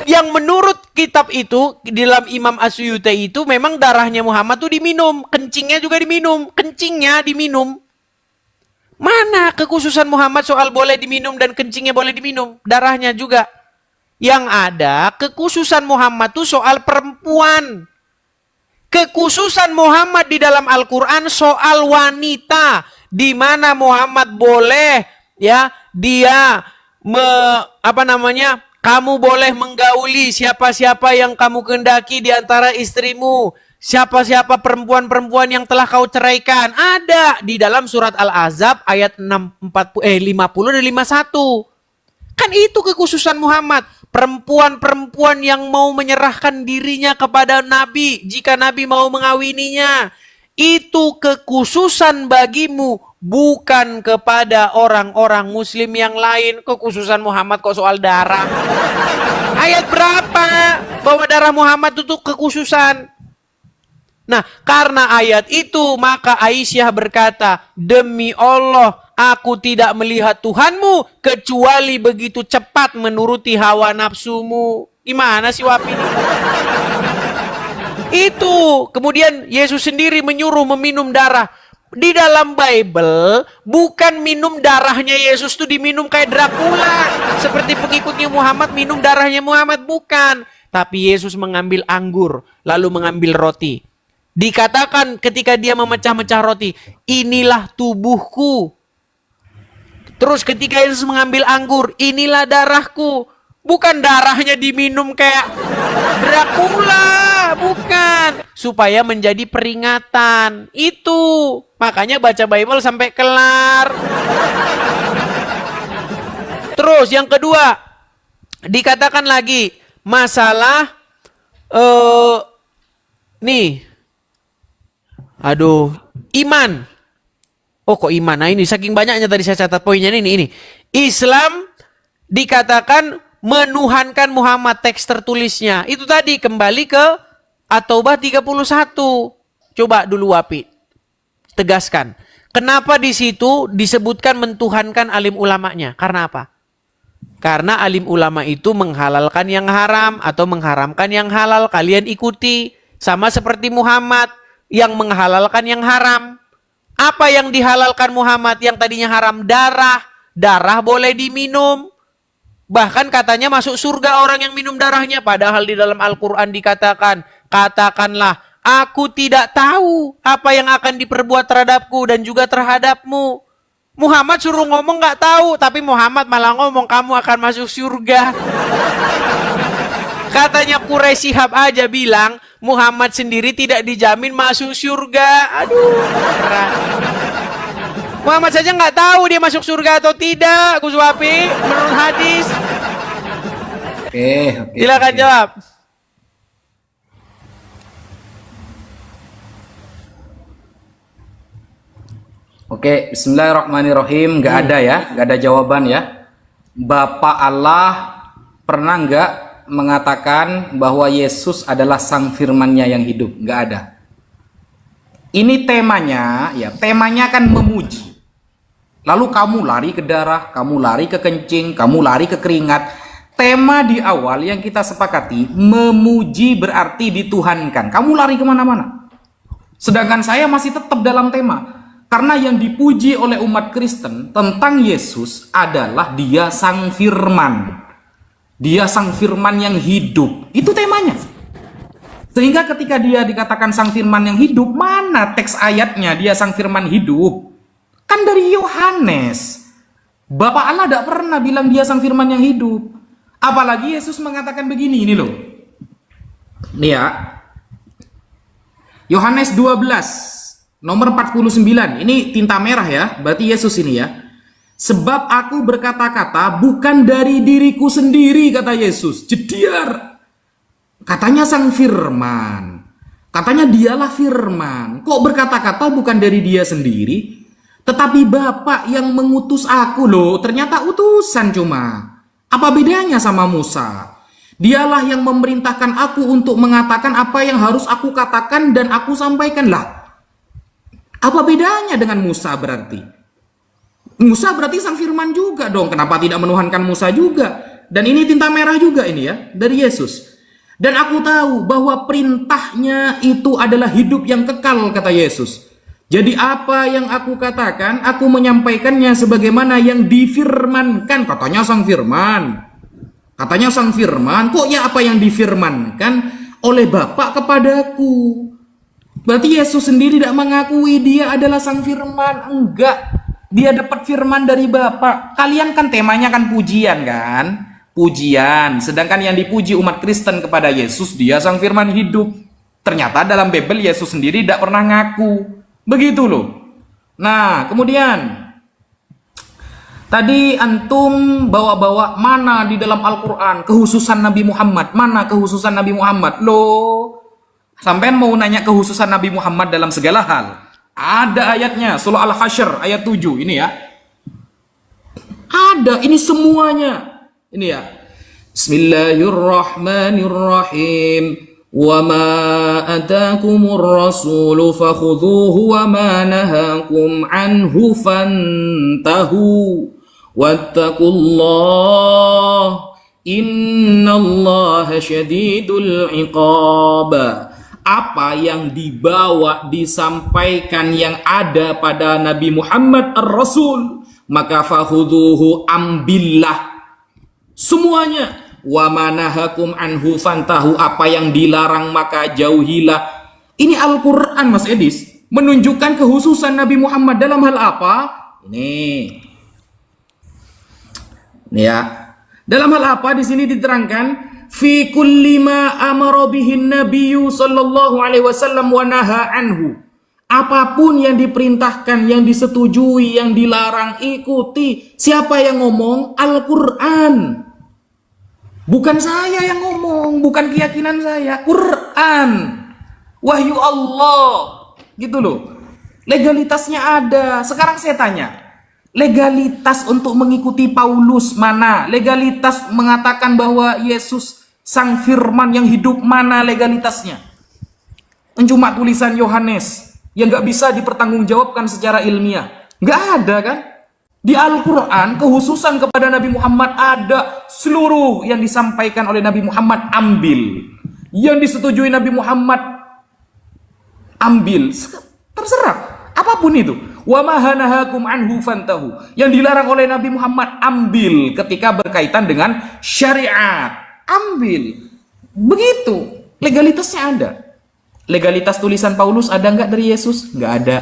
S2: Yang menurut kitab itu, di dalam Imam As-Suyuti itu memang darahnya Muhammad tuh diminum, kencingnya juga diminum, kencingnya diminum. Mana kekhususan Muhammad soal boleh diminum dan kencingnya boleh diminum, darahnya juga. Yang ada kekhususan Muhammad tuh soal perempuan. Kekhususan Muhammad di dalam Al-Quran soal wanita, di mana Muhammad boleh ya dia kamu boleh menggauli siapa-siapa yang kamu kehendaki di antara istrimu, siapa-siapa perempuan-perempuan yang telah kau ceraikan. Ada di dalam surat Al-Ahzab ayat 50 dan 51. Kan itu kekhususan Muhammad. Perempuan-perempuan yang mau menyerahkan dirinya kepada Nabi jika Nabi mau mengawininya. Itu kekhususan bagimu, bukan kepada orang-orang muslim yang lain. Kekhususan Muhammad kok soal darah. Ayat berapa bahwa darah Muhammad itu kekhususan? Nah, karena ayat itu maka Aisyah berkata, demi Allah, aku tidak melihat Tuhanmu kecuali begitu cepat menuruti hawa nafsumu. Gimana sih Wapi ini? Itu. Kemudian Yesus sendiri menyuruh meminum darah. Di dalam Bible, bukan minum darahnya Yesus itu diminum kayak Dracula. Seperti pengikutnya Muhammad minum darahnya Muhammad. Bukan. Tapi Yesus mengambil anggur, lalu mengambil roti. Dikatakan ketika dia memecah-mecah roti, inilah tubuhku. Terus ketika Yesus mengambil anggur, inilah darahku. Bukan darahnya diminum kayak Dracula, bukan. Supaya menjadi peringatan. Itu. Makanya baca Bible sampai kelar. Terus yang kedua, dikatakan lagi masalah iman. Oh kok iman? Nah ini saking banyaknya tadi saya catat poinnya ini. Islam dikatakan menuhankan Muhammad, teks tertulisnya. Itu tadi kembali ke At-Taubah 31. Coba dulu Wapi tegaskan. Kenapa di situ disebutkan mentuhankan alim ulamanya? Karena apa? Karena alim ulama itu menghalalkan yang haram atau mengharamkan yang halal. Kalian ikuti. Sama seperti Muhammad yang menghalalkan yang haram. Apa yang dihalalkan Muhammad yang tadinya haram? Darah. Darah boleh diminum. Bahkan katanya masuk surga orang yang minum darahnya. Padahal di dalam Al-Quran dikatakan, katakanlah, Aku tidak tahu apa yang akan diperbuat terhadapku dan juga terhadapmu. Muhammad suruh ngomong nggak tahu, tapi Muhammad malah ngomong kamu akan masuk surga. Katanya Quraisy Shihab aja bilang Muhammad sendiri tidak dijamin masuk surga. Aduh, berat. Muhammad saja nggak tahu dia masuk surga atau tidak, Gus Wapi, menurut hadis.
S3: Oke.
S2: Silakan jawab.
S3: Oke, bismillahirrahmanirrahim. Nggak ada ya, nggak ada jawaban ya. Bapak Allah pernah nggak mengatakan bahwa Yesus adalah sang firman-Nya yang hidup? Nggak ada. Ini temanya, ya temanya kan memuji. Lalu kamu lari ke darah, kamu lari ke kencing, kamu lari ke keringat. Tema di awal yang kita sepakati, memuji berarti dituhankan. Kamu lari kemana-mana. Sedangkan saya masih tetap dalam tema. Karena yang dipuji oleh umat Kristen tentang Yesus adalah dia sang firman. Dia sang firman yang hidup. Itu temanya. Sehingga ketika dia dikatakan sang firman yang hidup, mana teks ayatnya dia sang firman hidup? Kan dari Yohanes. Bapak Allah tidak pernah bilang dia sang firman yang hidup. Apalagi Yesus mengatakan begini, ini loh. Nih ya. Yohanes 12. Nomor 49, ini tinta merah ya, berarti Yesus ini ya. Sebab aku berkata-kata bukan dari diriku sendiri, kata Yesus. Jediar. Katanya sang firman. Katanya dialah firman. Kok berkata-kata bukan dari dia sendiri? Tetapi Bapa yang mengutus aku loh, ternyata utusan cuma. Apa bedanya sama Musa? Dialah yang memerintahkan aku untuk mengatakan apa yang harus aku katakan dan aku sampaikan lah. Apa bedanya dengan Musa berarti? Musa berarti sang firman juga dong. Kenapa tidak menuhankan Musa juga? Dan ini tinta merah juga ini ya, dari Yesus. Dan aku tahu bahwa perintahnya itu adalah hidup yang kekal, kata Yesus. Jadi apa yang aku katakan, aku menyampaikannya sebagaimana yang difirmankan. Katanya sang firman. Katanya sang firman, kok ya apa yang difirmankan oleh Bapa kepadaku. Berarti Yesus sendiri tidak mengakui dia adalah sang firman. Enggak. Dia dapat firman dari Bapa. Kalian kan temanya kan pujian kan? Pujian. Sedangkan yang dipuji umat Kristen kepada Yesus, dia sang firman hidup. Ternyata dalam Bible Yesus sendiri tidak pernah ngaku. Begitu loh. Nah, kemudian tadi antum bawa-bawa mana di dalam Al-Quran kehususan Nabi Muhammad. Mana kehususan Nabi Muhammad? Loh. Sampai mau nanya kehususan Nabi Muhammad dalam segala hal. Ada ayatnya, surah Al-Hasyr ayat 7 ini ya. Ada, ini semuanya. Ini ya. Bismillahirrahmanirrahim. Wa ma atakumur rasulu fakhudhuhu wa ma nahakum anhu fantahu. Wattaqullah. Innallaha syadidul iqab. Apa yang dibawa, disampaikan yang ada pada Nabi Muhammad ar-Rasul, maka fakhudhuhu, ambillah semuanya. Wa manahakum anhu fantahu, apa yang dilarang maka jauhilah. Ini Al-Quran Mas Edis menunjukkan kehususan Nabi Muhammad dalam hal apa? Ini ya. Dalam hal apa di sini diterangkan? Fi kulli ma amara bihin nabiyyu sallallahu alaihi wasallam wa naha anhu. Apapun yang diperintahkan, yang disetujui, yang dilarang, ikuti. Siapa yang ngomong? Al-Quran. Bukan saya yang ngomong, bukan keyakinan saya. Quran. Wahyu Allah. Gitu loh. Legalitasnya ada. Sekarang saya tanya. Legalitas untuk mengikuti Paulus mana? Legalitas mengatakan bahwa Yesus sang firman yang hidup mana legalitasnya? Cuma tulisan Yohanes yang nggak bisa dipertanggungjawabkan secara ilmiah. Nggak ada kan? Di Al-Quran kehususan kepada Nabi Muhammad ada. Seluruh yang disampaikan oleh Nabi Muhammad ambil. Yang disetujui Nabi Muhammad ambil. Terserah. Apapun itu. Wa mahanahakum anhu fantahu. Yang dilarang oleh Nabi Muhammad ambil ketika berkaitan dengan syariat. Ambil. Begitu. Legalitasnya ada. Legalitas tulisan Paulus ada nggak dari Yesus? Nggak ada.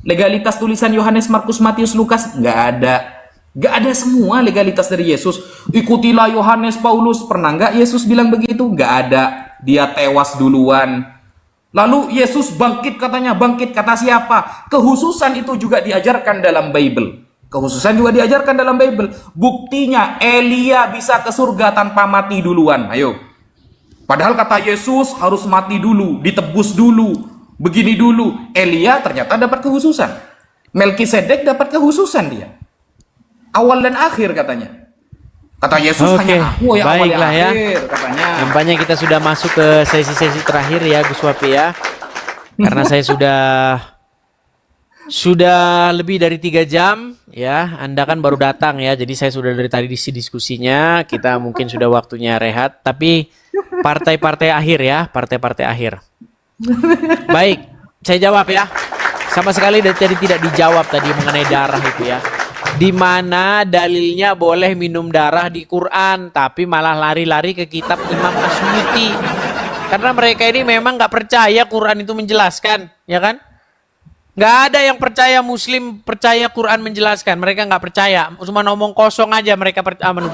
S3: Legalitas tulisan Yohanes, Markus, Matius, Lukas? Nggak ada. Nggak ada semua legalitas dari Yesus. Ikutilah Yohanes, Paulus. Pernah nggak Yesus bilang begitu? Nggak ada. Dia tewas duluan. Lalu Yesus bangkit katanya. Bangkit kata siapa? Kehususan itu juga diajarkan dalam Bible. Kehususan juga diajarkan dalam Bible. Buktinya Elia bisa ke surga tanpa mati duluan. Ayo. Padahal kata Yesus harus mati dulu, ditebus dulu, begini dulu. Elia ternyata dapat kehususan. Melkisedek dapat kehususan dia. Awal dan akhir katanya. Kata Yesus hanya aku yang awal dan akhir katanya.
S2: Nampaknya kita sudah masuk ke sesi-sesi terakhir ya Gus Wapi ya. Karena saya sudah lebih dari 3 jam ya. Anda kan baru datang ya. Jadi saya sudah dari tadi diskusinya. Kita mungkin sudah waktunya rehat. Tapi partai-partai akhir ya. Partai-partai akhir. Baik. Saya jawab ya. Sama sekali tadi tidak dijawab tadi mengenai darah itu ya. Di mana dalilnya boleh minum darah di Quran. Tapi malah lari-lari ke kitab Imam Asyuyuti. Karena mereka ini memang nggak percaya Quran itu menjelaskan. Ya kan? Nggak ada yang percaya Muslim percaya Quran menjelaskan. Mereka nggak percaya. Cuma ngomong kosong aja mereka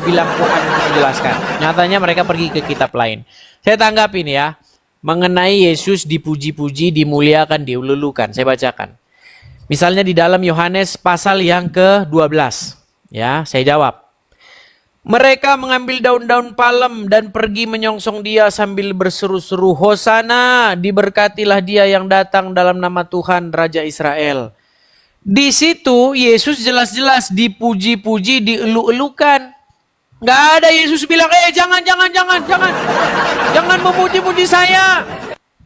S2: bilang Quran menjelaskan. Nyatanya mereka pergi ke kitab lain. Saya tanggapin ya. Mengenai Yesus dipuji-puji, dimuliakan, diululukan. Saya bacakan. Misalnya di dalam Yohanes pasal yang ke-12. Ya, saya jawab. Mereka mengambil daun-daun palem dan pergi menyongsong dia sambil berseru-seru, Hosana, diberkatilah dia yang datang dalam nama Tuhan Raja Israel. Di situ Yesus jelas-jelas dipuji-puji, dielu-elukan. Nggak ada Yesus bilang, jangan memuji-muji saya.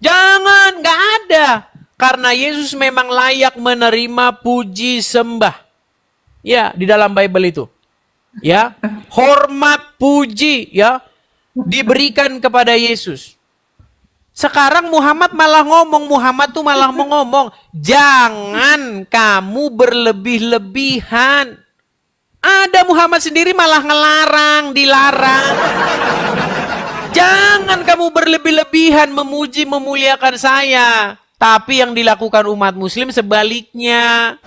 S2: Jangan, nggak ada. Karena Yesus memang layak menerima puji sembah. Ya, di dalam Bible itu. Ya, hormat puji ya diberikan kepada Yesus. Sekarang Muhammad malah ngomong, jangan kamu berlebih-lebihan. Ada Muhammad sendiri malah ngelarang, dilarang. Jangan kamu berlebih-lebihan memuji memuliakan saya. Tapi yang dilakukan umat muslim sebaliknya.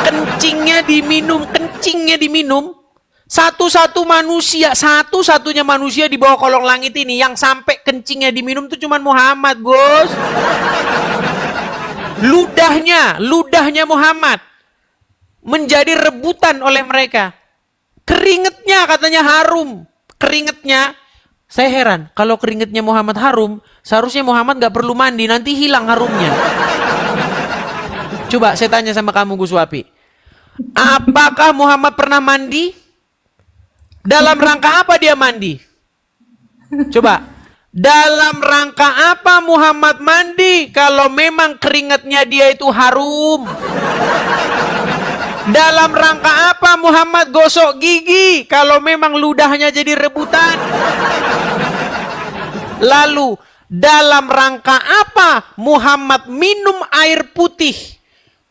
S2: Kencingnya diminum. Satu-satunya manusia di bawah kolong langit ini yang sampai kencingnya diminum itu cuma Muhammad, Gus. Ludahnya Muhammad menjadi rebutan oleh mereka. Keringetnya katanya harum. Keringetnya, saya heran, kalau keringetnya Muhammad harum, seharusnya Muhammad gak perlu mandi, nanti hilang harumnya. Coba saya tanya sama kamu Gus Wapi. Apakah Muhammad pernah mandi? Dalam rangka apa dia mandi? Coba. Dalam rangka apa Muhammad mandi kalau memang keringatnya dia itu harum? Dalam rangka apa Muhammad gosok gigi kalau memang ludahnya jadi rebutan? Lalu, dalam rangka apa Muhammad minum air putih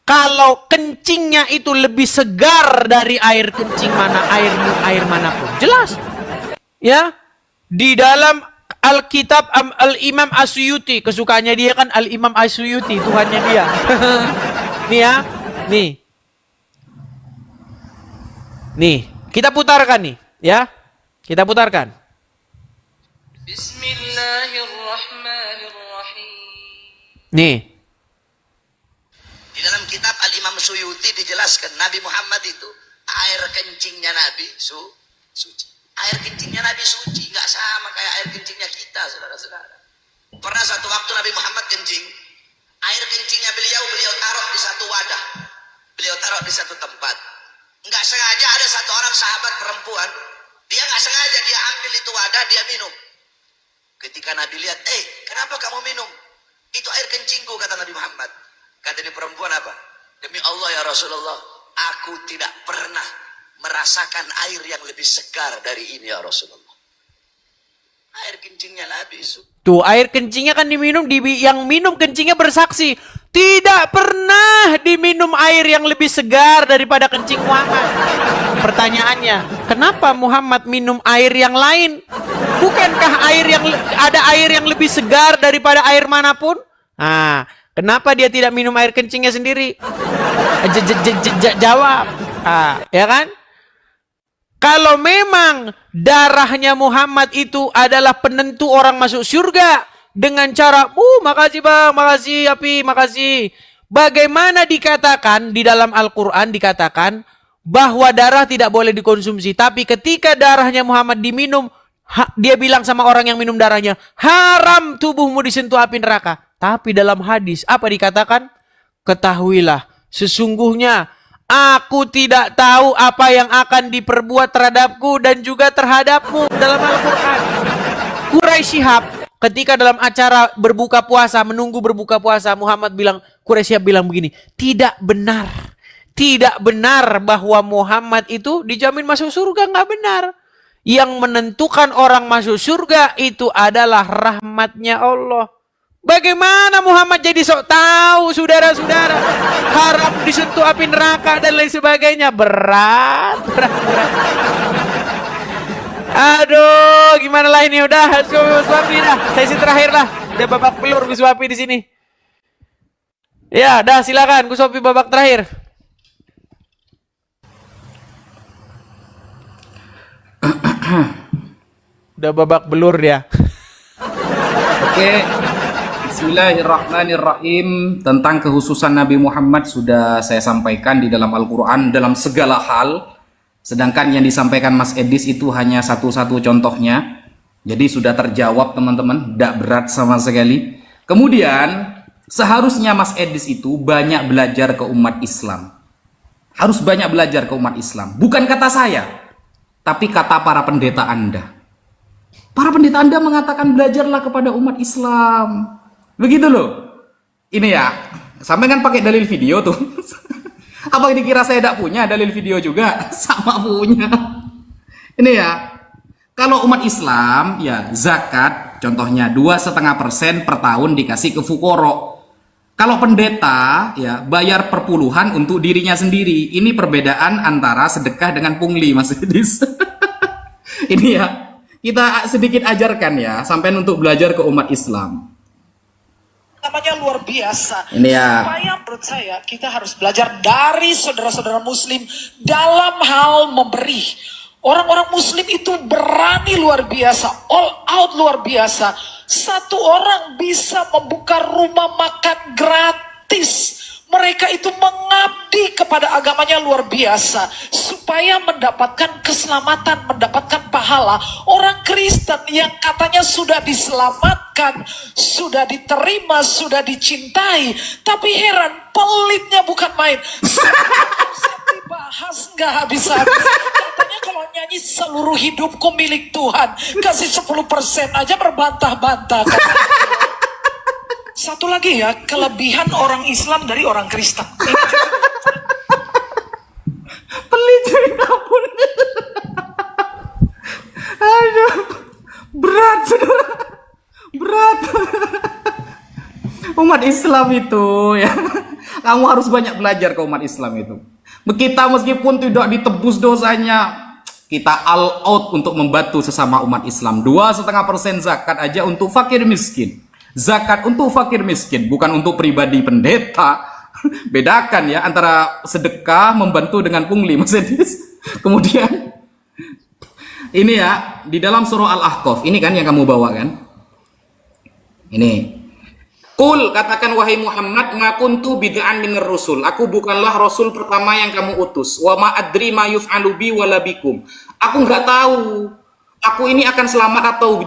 S2: kalau kencingnya itu lebih segar dari air kencing air manapun? Jelas. Ya. Di dalam Alkitab Al-Imam Asyuyuti, kesukaannya dia kan Al-Imam Asyuyuti, Tuhannya dia. Nih ya. Nih, kita putarkan nih, ya. Kita putarkan. Bismillahirrahmanirrahim. Nih.
S4: Di dalam kitab Al-Imam Suyuti dijelaskan Nabi Muhammad itu air kencingnya Nabi suci. Air kencingnya Nabi suci, nggak sama kayak air kencingnya kita, saudara-saudara. Pernah satu waktu Nabi Muhammad kencing, air kencingnya beliau taruh di satu wadah, beliau taruh di satu tempat. Nggak sengaja ada satu orang sahabat perempuan, dia nggak sengaja dia ambil itu wadah, dia minum. Ketika Nabi lihat, kenapa kamu minum? Itu air kencingku, kata Nabi Muhammad. Kata di perempuan apa? Demi Allah ya Rasulullah, aku tidak pernah merasakan air yang lebih segar dari ini ya Rasulullah. Air kencingnya Nabi.
S2: Tuh, air kencingnya kan diminum, yang minum kencingnya bersaksi. Tidak pernah diminum air yang lebih segar daripada kencing Muhammad. Pertanyaannya, kenapa Muhammad minum air yang lain? Bukankah ada air yang lebih segar daripada air manapun? Nah, kenapa dia tidak minum air kencingnya sendiri? Jawab. Ya kan? Kalau memang darahnya Muhammad itu adalah penentu orang masuk surga dengan cara, makasih bang, makasih Api, makasih. Bagaimana dikatakan di dalam Al-Quran dikatakan bahwa darah tidak boleh dikonsumsi. Tapi ketika darahnya Muhammad diminum, dia bilang sama orang yang minum darahnya, haram tubuhmu disentuh api neraka. Tapi dalam hadis apa dikatakan? Ketahuilah, sesungguhnya aku tidak tahu apa yang akan diperbuat terhadapku dan juga terhadapmu dalam Al-Quran. Quraisy Shihab ketika dalam acara berbuka puasa, menunggu berbuka puasa, Muhammad bilang, Quraisy Shihab bilang begini, tidak benar. Tidak benar bahwa Muhammad itu dijamin masuk surga, nggak benar. Yang menentukan orang masuk surga itu adalah rahmatnya Allah. Bagaimana Muhammad jadi sok tahu, saudara-saudara? Haram disentuh api neraka dan lain sebagainya. Berat. Aduh, gimana lah ini? Udah, Gus Wapi dah. Sesi terakhir lah. Udah babak belur Gus Wapi di sini. Ya, dah silakan Gus Wapi babak terakhir. Udah babak belur dia.
S3: Oke. Bismillahirrahmanirrahim. Tentang kehususan Nabi Muhammad sudah saya sampaikan di dalam Al-Quran dalam segala hal. Sedangkan yang disampaikan Mas Edis itu hanya satu-satu contohnya. Jadi sudah terjawab teman-teman, tidak berat sama sekali. Kemudian seharusnya Mas Edis itu banyak belajar ke umat Islam. Harus banyak belajar ke umat Islam. Bukan kata saya, tapi kata para pendeta Anda. Para pendeta Anda mengatakan belajarlah kepada umat Islam. Begitu loh. Ini ya, sampai kan pakai dalil video tuh. Apa dikira saya tidak punya dalil video juga? Sama punya. Ini ya, kalau umat Islam ya zakat contohnya 2,5% per tahun dikasih ke fukoro. Kalau pendeta ya bayar perpuluhan untuk dirinya sendiri. Ini perbedaan antara sedekah dengan pungli, Mas Idris. Ini ya, kita sedikit ajarkan ya, sampai untuk belajar ke umat Islam.
S6: Namanya luar biasa.
S3: Ini ya.
S6: Supaya menurut saya kita harus belajar dari saudara-saudara muslim dalam hal memberi. Orang-orang muslim itu berani luar biasa, all out luar biasa. Satu orang bisa membuka rumah makan gratis. Mereka itu mengabdi kepada agamanya luar biasa supaya mendapatkan keselamatan, mendapatkan pahala. Orang Kristen yang katanya sudah diselamatkan, sudah diterima, sudah dicintai, tapi heran, pelitnya bukan main. Dibahas nggak habis-habis. Katanya kalau nyanyi seluruh hidupku milik Tuhan, kasih 10% aja berbantah-bantah. Satu lagi ya, kelebihan orang Islam dari orang Kristen.
S3: Pelit cerita pun. Aduh, berat saudara, berat. Umat Islam itu ya, kamu harus banyak belajar ke umat Islam itu. Kita meskipun tidak ditebus dosanya, kita all out untuk membantu sesama umat Islam. 2,5% zakat aja untuk fakir miskin. Zakat untuk fakir miskin, bukan untuk pribadi pendeta. Bedakan ya antara sedekah membantu dengan pungli, Mas Edis. Kemudian ini ya di dalam surah Al-Ahqaf, ini kan yang kamu bawa kan? Ini. Qul, katakan wahai Muhammad, ma kuntu bid'an minir rusul. Aku bukanlah rasul pertama yang kamu utus. Wa ma adri ma yuf'alu bi wala bikum. Aku nggak tahu aku ini akan selamat atau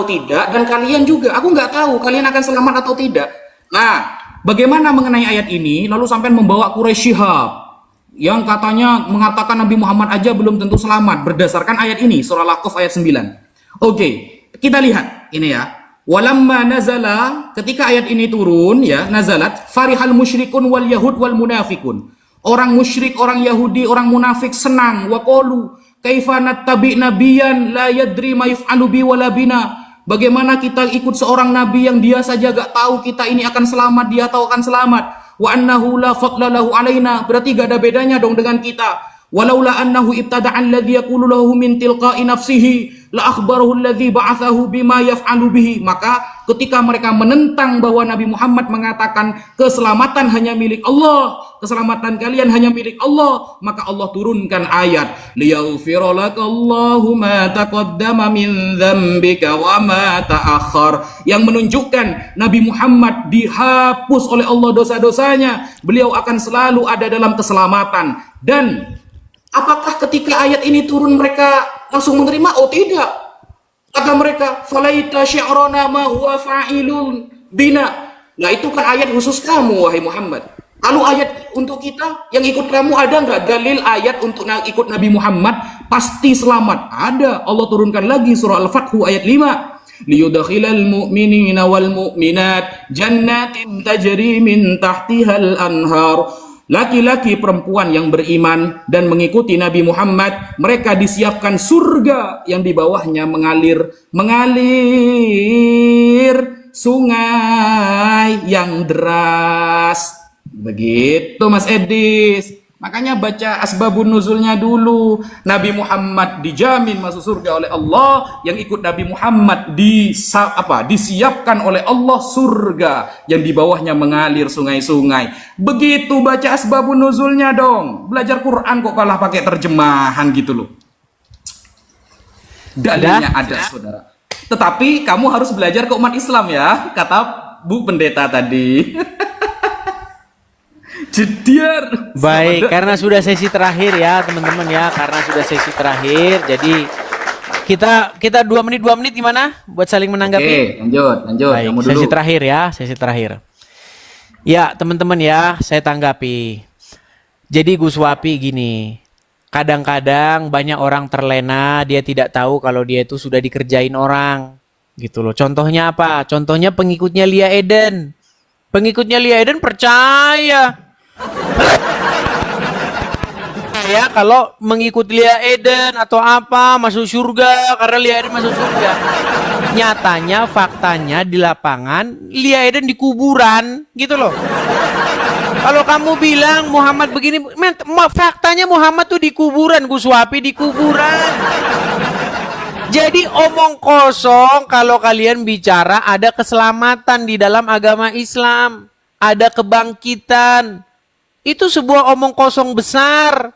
S3: tidak, dan kalian juga, aku nggak tahu kalian akan selamat atau tidak. Nah, bagaimana mengenai ayat ini? Lalu sampai membawa Quraisy Shihab yang katanya mengatakan Nabi Muhammad aja belum tentu selamat berdasarkan ayat ini, surah Al-Ahqaf ayat 9. Oke, kita lihat ini ya. Walamma nazala, ketika ayat ini turun ya, nazalat farihal musyrikun wal yahud wal munafikun. Orang musyrik, orang Yahudi, orang munafik senang, waqalu kaifa nattabi nabiyan la yadri ma yuf'alu bi wala bina. Bagaimana kita ikut seorang nabi yang dia saja gak tahu kita ini akan selamat, dia tahu akan selamat. Wa annahu la fadla lahu alaina, berarti gak ada bedanya dong dengan kita. Walaula annahu ibtada'a alladhi yaqulu lahu min tilqa'i nafsihi la akhbarahu alladhi ba'athahu bima yaf'alu bihi. Maka ketika mereka menentang bahwa Nabi Muhammad mengatakan keselamatan hanya milik Allah, keselamatan kalian hanya milik Allah, maka Allah turunkan ayat liyaghfira lakallahu ma taqaddama min dzambika wa ma ta'akhkhar, yang menunjukkan Nabi Muhammad dihapus oleh Allah dosa-dosanya, beliau akan selalu ada dalam keselamatan. Dan apakah ketika ayat ini turun mereka langsung menerima? Oh tidak. Kata mereka, falaita syi'rana ma huwa fa'ilun bina. Nah itu kan ayat khusus kamu wahai Muhammad. Lalu ayat untuk kita yang ikut kamu ada nggak dalil ayat untuk ikut Nabi Muhammad pasti selamat? Ada. Allah turunkan lagi surah Al-Fath ayat 5. Liyudkhilal mu'minina wal mu'minat jannatin tajri min tahtihal anhar. Laki-laki perempuan yang beriman dan mengikuti Nabi Muhammad, mereka disiapkan surga yang di bawahnya mengalir sungai yang deras. Begitu Mas Edis. Makanya baca asbabun nuzulnya dulu. Nabi Muhammad dijamin masuk surga oleh Allah, yang ikut Nabi Muhammad disiapkan oleh Allah surga yang di bawahnya mengalir sungai-sungai. Begitu baca asbabun nuzulnya dong. Belajar Quran kok kalah pakai terjemahan gitu loh. Dalilnya ada saudara. Tetapi kamu harus belajar ke umat Islam ya, kata Bu Pendeta tadi. Jediar.
S2: Baik, karena sudah sesi terakhir ya teman-teman ya, karena sudah sesi terakhir, jadi kita 2 menit gimana buat saling menanggapi?
S3: Oke, lanjut.
S2: Baik,
S3: Kamu dulu.
S2: sesi terakhir ya, sesi terakhir. Ya teman-teman ya, saya tanggapi. Jadi Gus Wapi gini, kadang-kadang banyak orang terlena, dia tidak tahu kalau dia itu sudah dikerjain orang, gitu loh. Contohnya apa? Contohnya pengikutnya Lia Eden. Pengikutnya Lia Eden percaya ya kalau mengikuti Lia Eden atau apa masuk surga karena Lia Eden masuk surga. Nyatanya, faktanya di lapangan Lia Eden di kuburan, gitu loh. Kalau kamu bilang Muhammad begini, faktanya Muhammad tuh di kuburan, Gus Wapi, di kuburan. Jadi omong kosong kalau kalian bicara ada keselamatan di dalam agama Islam, ada kebangkitan. Itu sebuah omong kosong besar.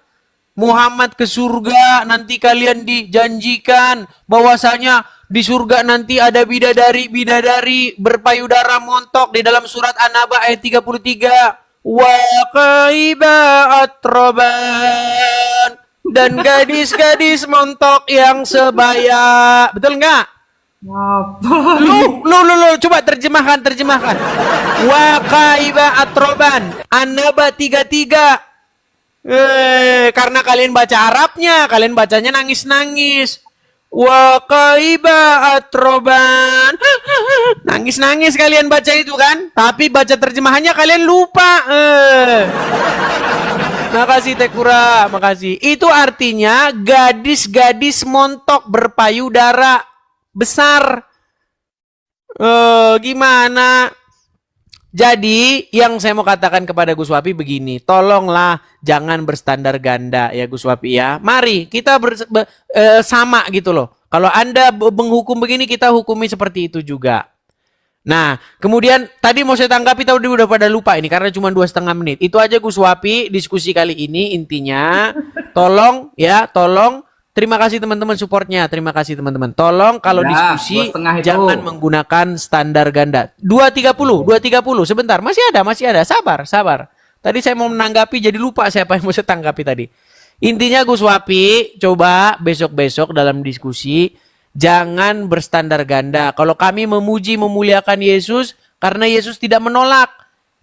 S2: Muhammad ke surga, nanti kalian dijanjikan bahwasanya di surga nanti ada bidadari berpayudara montok di dalam surat An-Naba ayat 33. Wa qaiba atroban, dan gadis-gadis montok yang sebaya. Betul nggak? Lu coba terjemahkan. Wa qaiba atroban, An-Naba 33. Karena kalian baca Arabnya, kalian bacanya nangis-nangis. Wa qaiba atroban. Nangis-nangis kalian baca itu kan? Tapi baca terjemahannya kalian lupa. Makasih Tekura, makasih. Itu artinya gadis-gadis montok berpayudara besar. Gimana? Jadi yang saya mau katakan kepada Gus Wapi begini, tolonglah jangan berstandar ganda ya Gus Wapi ya. Mari kita sama gitu loh. Kalau Anda menghukum begini, kita hukumi seperti itu juga. Nah, kemudian tadi mau saya tanggapi, tapi udah pada lupa ini karena cuma 2,5 menit. Itu aja Gus Wapi diskusi kali ini, intinya tolong ya, tolong. Terima kasih teman-teman supportnya, terima kasih teman-teman. Tolong kalau diskusi jangan menggunakan standar ganda. 2.30, sebentar, masih ada, sabar. Tadi saya mau menanggapi jadi lupa siapa yang mau saya tanggapi tadi. Intinya Gus Wapi, coba besok-besok dalam diskusi jangan berstandar ganda. Kalau kami memuji memuliakan Yesus karena Yesus tidak menolak.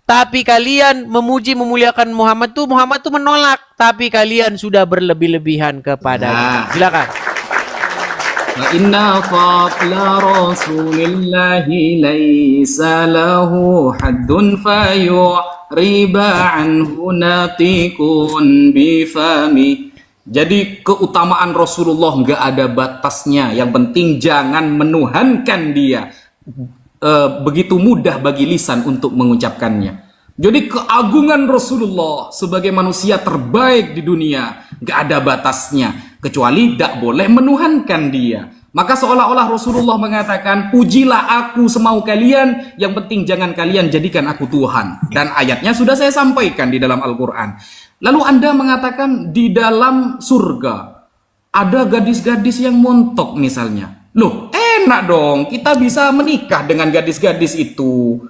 S2: Tapi kalian memuji memuliakan Muhammad tuh menolak. Tapi kalian sudah berlebih-lebihan kepada. Silakan.
S3: Wa inna fadla rasulillahi laisa lahu haddun fayuriba anhu natikun bifami. Jadi keutamaan Rasulullah nggak ada batasnya. Yang penting jangan menuhankan dia. Begitu mudah bagi lisan untuk mengucapkannya. Jadi keagungan Rasulullah sebagai manusia terbaik di dunia nggak ada batasnya, kecuali tidak boleh menuhankan dia. Maka seolah-olah Rasulullah mengatakan, pujilah aku semau kalian, yang penting jangan kalian jadikan aku Tuhan. Dan ayatnya sudah saya sampaikan di dalam Al-Quran. Lalu Anda mengatakan di dalam surga ada gadis-gadis yang montok misalnya. Loh, enak dong, kita bisa menikah dengan gadis-gadis itu.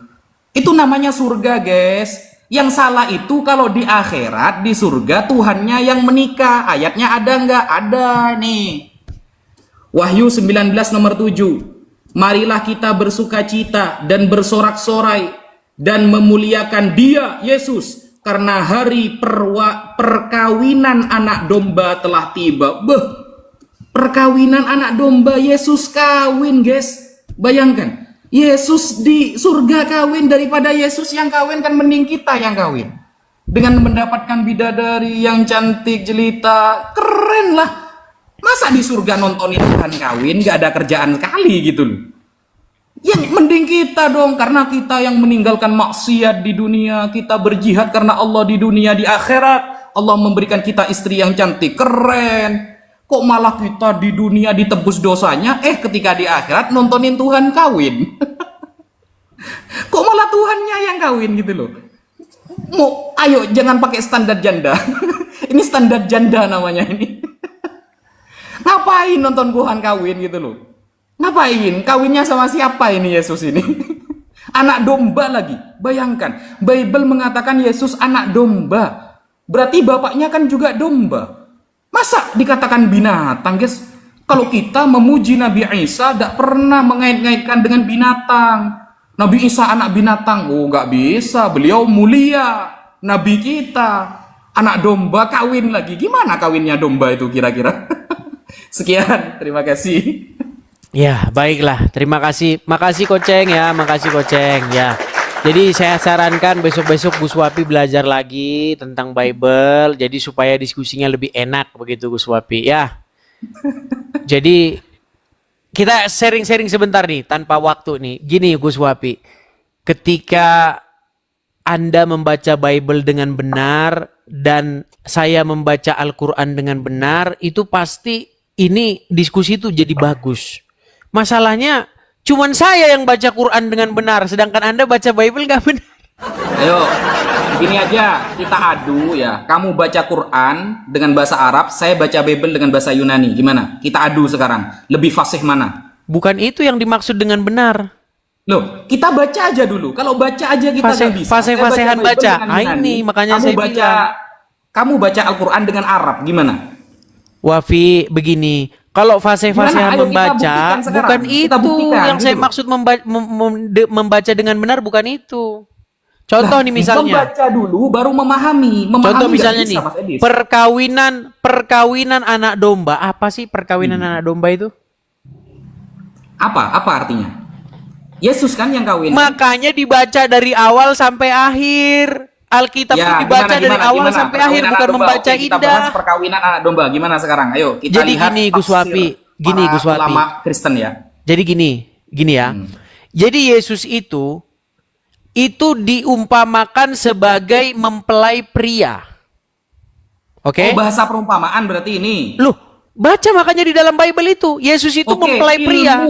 S3: Itu namanya surga, guys. Yang salah itu kalau di akhirat, di surga, Tuhannya yang menikah. Ayatnya ada nggak? Ada nih. Wahyu 19 nomor 7. Marilah kita bersukacita dan bersorak-sorai dan memuliakan Dia, Yesus, karena hari perkawinan anak domba telah tiba. Perkawinan anak domba, Yesus kawin, guys. Bayangkan, Yesus di surga kawin, daripada Yesus yang kawin kan mending kita yang kawin. Dengan mendapatkan bidadari yang cantik jelita, keren lah. Masa di surga nontonin Tuhan kawin, gak ada kerjaan sekali gitu loh. Yang mending kita dong, karena kita yang meninggalkan maksiat di dunia, kita berjihad karena Allah di dunia, di akhirat Allah memberikan kita istri yang cantik, keren. Kok malah kita di dunia ditebus dosanya, ketika di akhirat nontonin Tuhan kawin. Kok malah Tuhannya yang kawin gitu loh. Ayo jangan pakai standar janda. Ini standar janda namanya ini. Ngapain nonton Tuhan kawin gitu loh? Ngapain? Kawinnya sama siapa ini Yesus ini? Anak domba lagi. Bayangkan, Bible mengatakan Yesus anak domba. Berarti bapaknya kan juga domba. Masa dikatakan binatang, guys? Kalau kita memuji Nabi Isa, tidak pernah mengait-ngaitkan dengan binatang. Nabi Isa anak binatang. Oh, nggak bisa. Beliau mulia. Nabi kita. Anak domba kawin lagi. Gimana kawinnya domba itu kira-kira? Sekian, terima kasih.
S2: Ya, baiklah. Terima kasih. Makasih Koceng ya, makasih Koceng ya. Jadi saya sarankan besok-besok Gus Wapi belajar lagi tentang Bible, jadi supaya diskusinya lebih enak begitu Gus Wapi ya. Jadi kita sharing-sharing sebentar nih tanpa waktu nih. Gini Gus Wapi, ketika Anda membaca Bible dengan benar dan saya membaca Al-Quran dengan benar, itu pasti ini diskusi itu jadi bagus. Masalahnya cuman saya yang baca Quran dengan benar, sedangkan Anda baca Bible nggak benar.
S3: Ayo, gini aja, kita adu ya. Kamu baca Quran dengan bahasa Arab, saya baca Bible dengan bahasa Yunani. Gimana? Kita adu sekarang. Lebih fasih mana?
S2: Bukan itu yang dimaksud dengan benar.
S3: Loh, kita baca aja dulu. Kalau baca aja kita nggak bisa.
S2: Fase-fasehan baca. Ini makanya saya bilang.
S3: Kamu baca Al-Quran dengan Arab, gimana?
S2: Wafi, begini. Kalau fase-fasehan membaca, bukan itu yang saya maksud membaca dengan benar, bukan itu. Contoh nih misalnya.
S3: Membaca dulu, baru memahami.
S2: Contoh misalnya nih, perkawinan anak domba. Apa sih perkawinan anak domba itu?
S3: Apa artinya? Yesus kan yang kawin.
S2: Makanya dibaca dari awal sampai akhir. Alkitab itu dibaca dari awal sampai akhir, bukan membaca
S3: kita
S2: indah.
S3: Bahas perkawinan anak domba. Gimana sekarang? Ayo kita
S2: jadi
S3: lihat
S2: gini Gus Wapi,
S3: ulama Kristen ya.
S2: Jadi gini ya. Jadi Yesus itu diumpamakan sebagai mempelai pria. Oke?
S3: Oh, bahasa perumpamaan berarti ini.
S2: Loh, baca makanya di dalam Bible itu Yesus itu mempelai pria.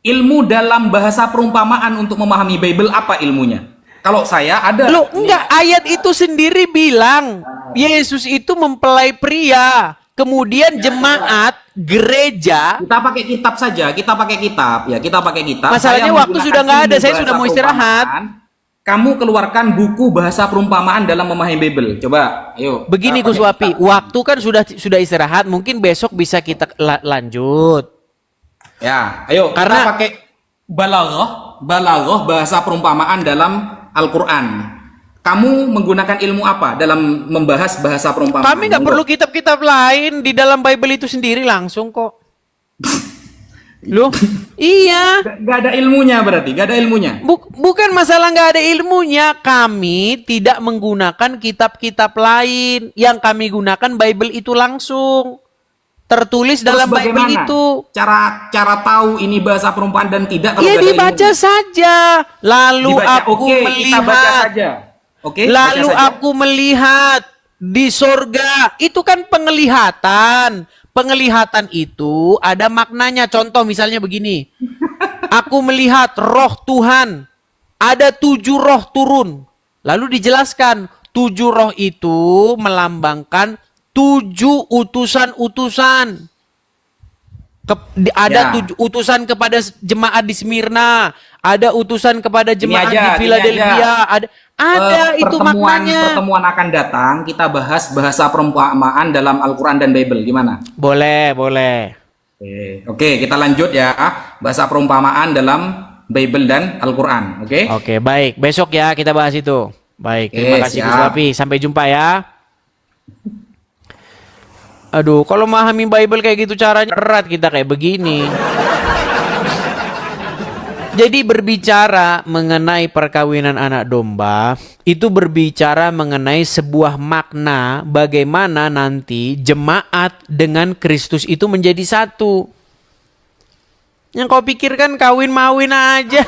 S3: Ilmu dalam bahasa perumpamaan untuk memahami Bible apa ilmunya? Kalau saya ada.
S2: Loh, enggak, ayat itu sendiri bilang Yesus itu mempelai pria. Kemudian jemaat gereja.
S3: Kita pakai kitab saja, kita pakai kitab ya, kita pakai kitab.
S2: Masalahnya waktu sudah nggak ada, saya sudah mau istirahat.
S3: Kamu keluarkan buku bahasa perumpamaan dalam memahami Bible. Coba, ayo.
S2: Begini Gus Wapi, waktu kan sudah istirahat, mungkin besok bisa kita lanjut.
S3: Ya, ayo.
S2: Karena
S3: kita pakai balaghah bahasa perumpamaan dalam Al-Quran. Kamu menggunakan ilmu apa dalam membahas bahasa perumpamaan?
S2: Kami nggak perlu kitab-kitab lain, di dalam Bible itu sendiri langsung kok. Loh, iya.
S3: Gak ada ilmunya berarti, gak ada ilmunya.
S2: Bukan masalah nggak ada ilmunya. Kami tidak menggunakan kitab-kitab lain. Yang kami gunakan Bible itu langsung. Tertulis dalam Bible itu.
S3: Cara tahu ini bahasa perumpamaan dan tidak kalau
S2: ya dibaca saja. Lalu aku melihat.
S3: Kita baca saja. Oke,
S2: lalu aku melihat di sorga. Itu kan penglihatan. Penglihatan itu ada maknanya. Contoh misalnya begini. Aku melihat roh Tuhan. Ada 7 roh turun. Lalu dijelaskan. 7 roh itu melambangkan 7 utusan-utusan. Ada 7 utusan kepada jemaat di Smyrna, ada utusan kepada jemaat di Philadelphia, ada itu maknanya.
S3: Pertemuan akan datang kita bahas bahasa perumpamaan dalam Al-Qur'an dan Bible, gimana?
S2: Boleh, boleh.
S3: Oke, kita lanjut ya. Bahasa perumpamaan dalam Bible dan Al-Qur'an, oke?
S2: Oke, baik. Besok ya kita bahas itu. Baik, terima kasih Gus Wapi. Sampai jumpa ya. Aduh, kalau memahami Bible kayak gitu caranya berat kita kayak begini. Jadi berbicara mengenai perkawinan anak domba, itu berbicara mengenai sebuah makna bagaimana nanti jemaat dengan Kristus itu menjadi satu. Yang kau pikirkan kawin-mawin aja.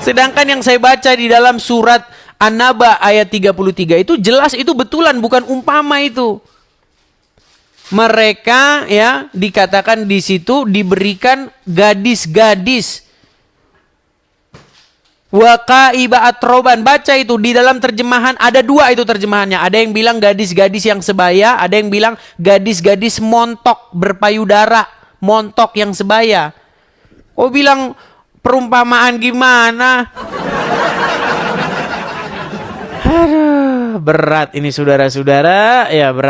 S2: Sedangkan yang saya baca di dalam surat An-Naba ayat 33 itu jelas, itu betulan, bukan umpama itu. Mereka ya dikatakan di situ diberikan gadis-gadis. Waqaiba atroban, baca itu di dalam terjemahan ada 2 itu terjemahannya. Ada yang bilang gadis-gadis yang sebaya, ada yang bilang gadis-gadis montok berpayudara, montok yang sebaya. Oh bilang perumpamaan gimana? Aduh, berat ini saudara-saudara, ya berat.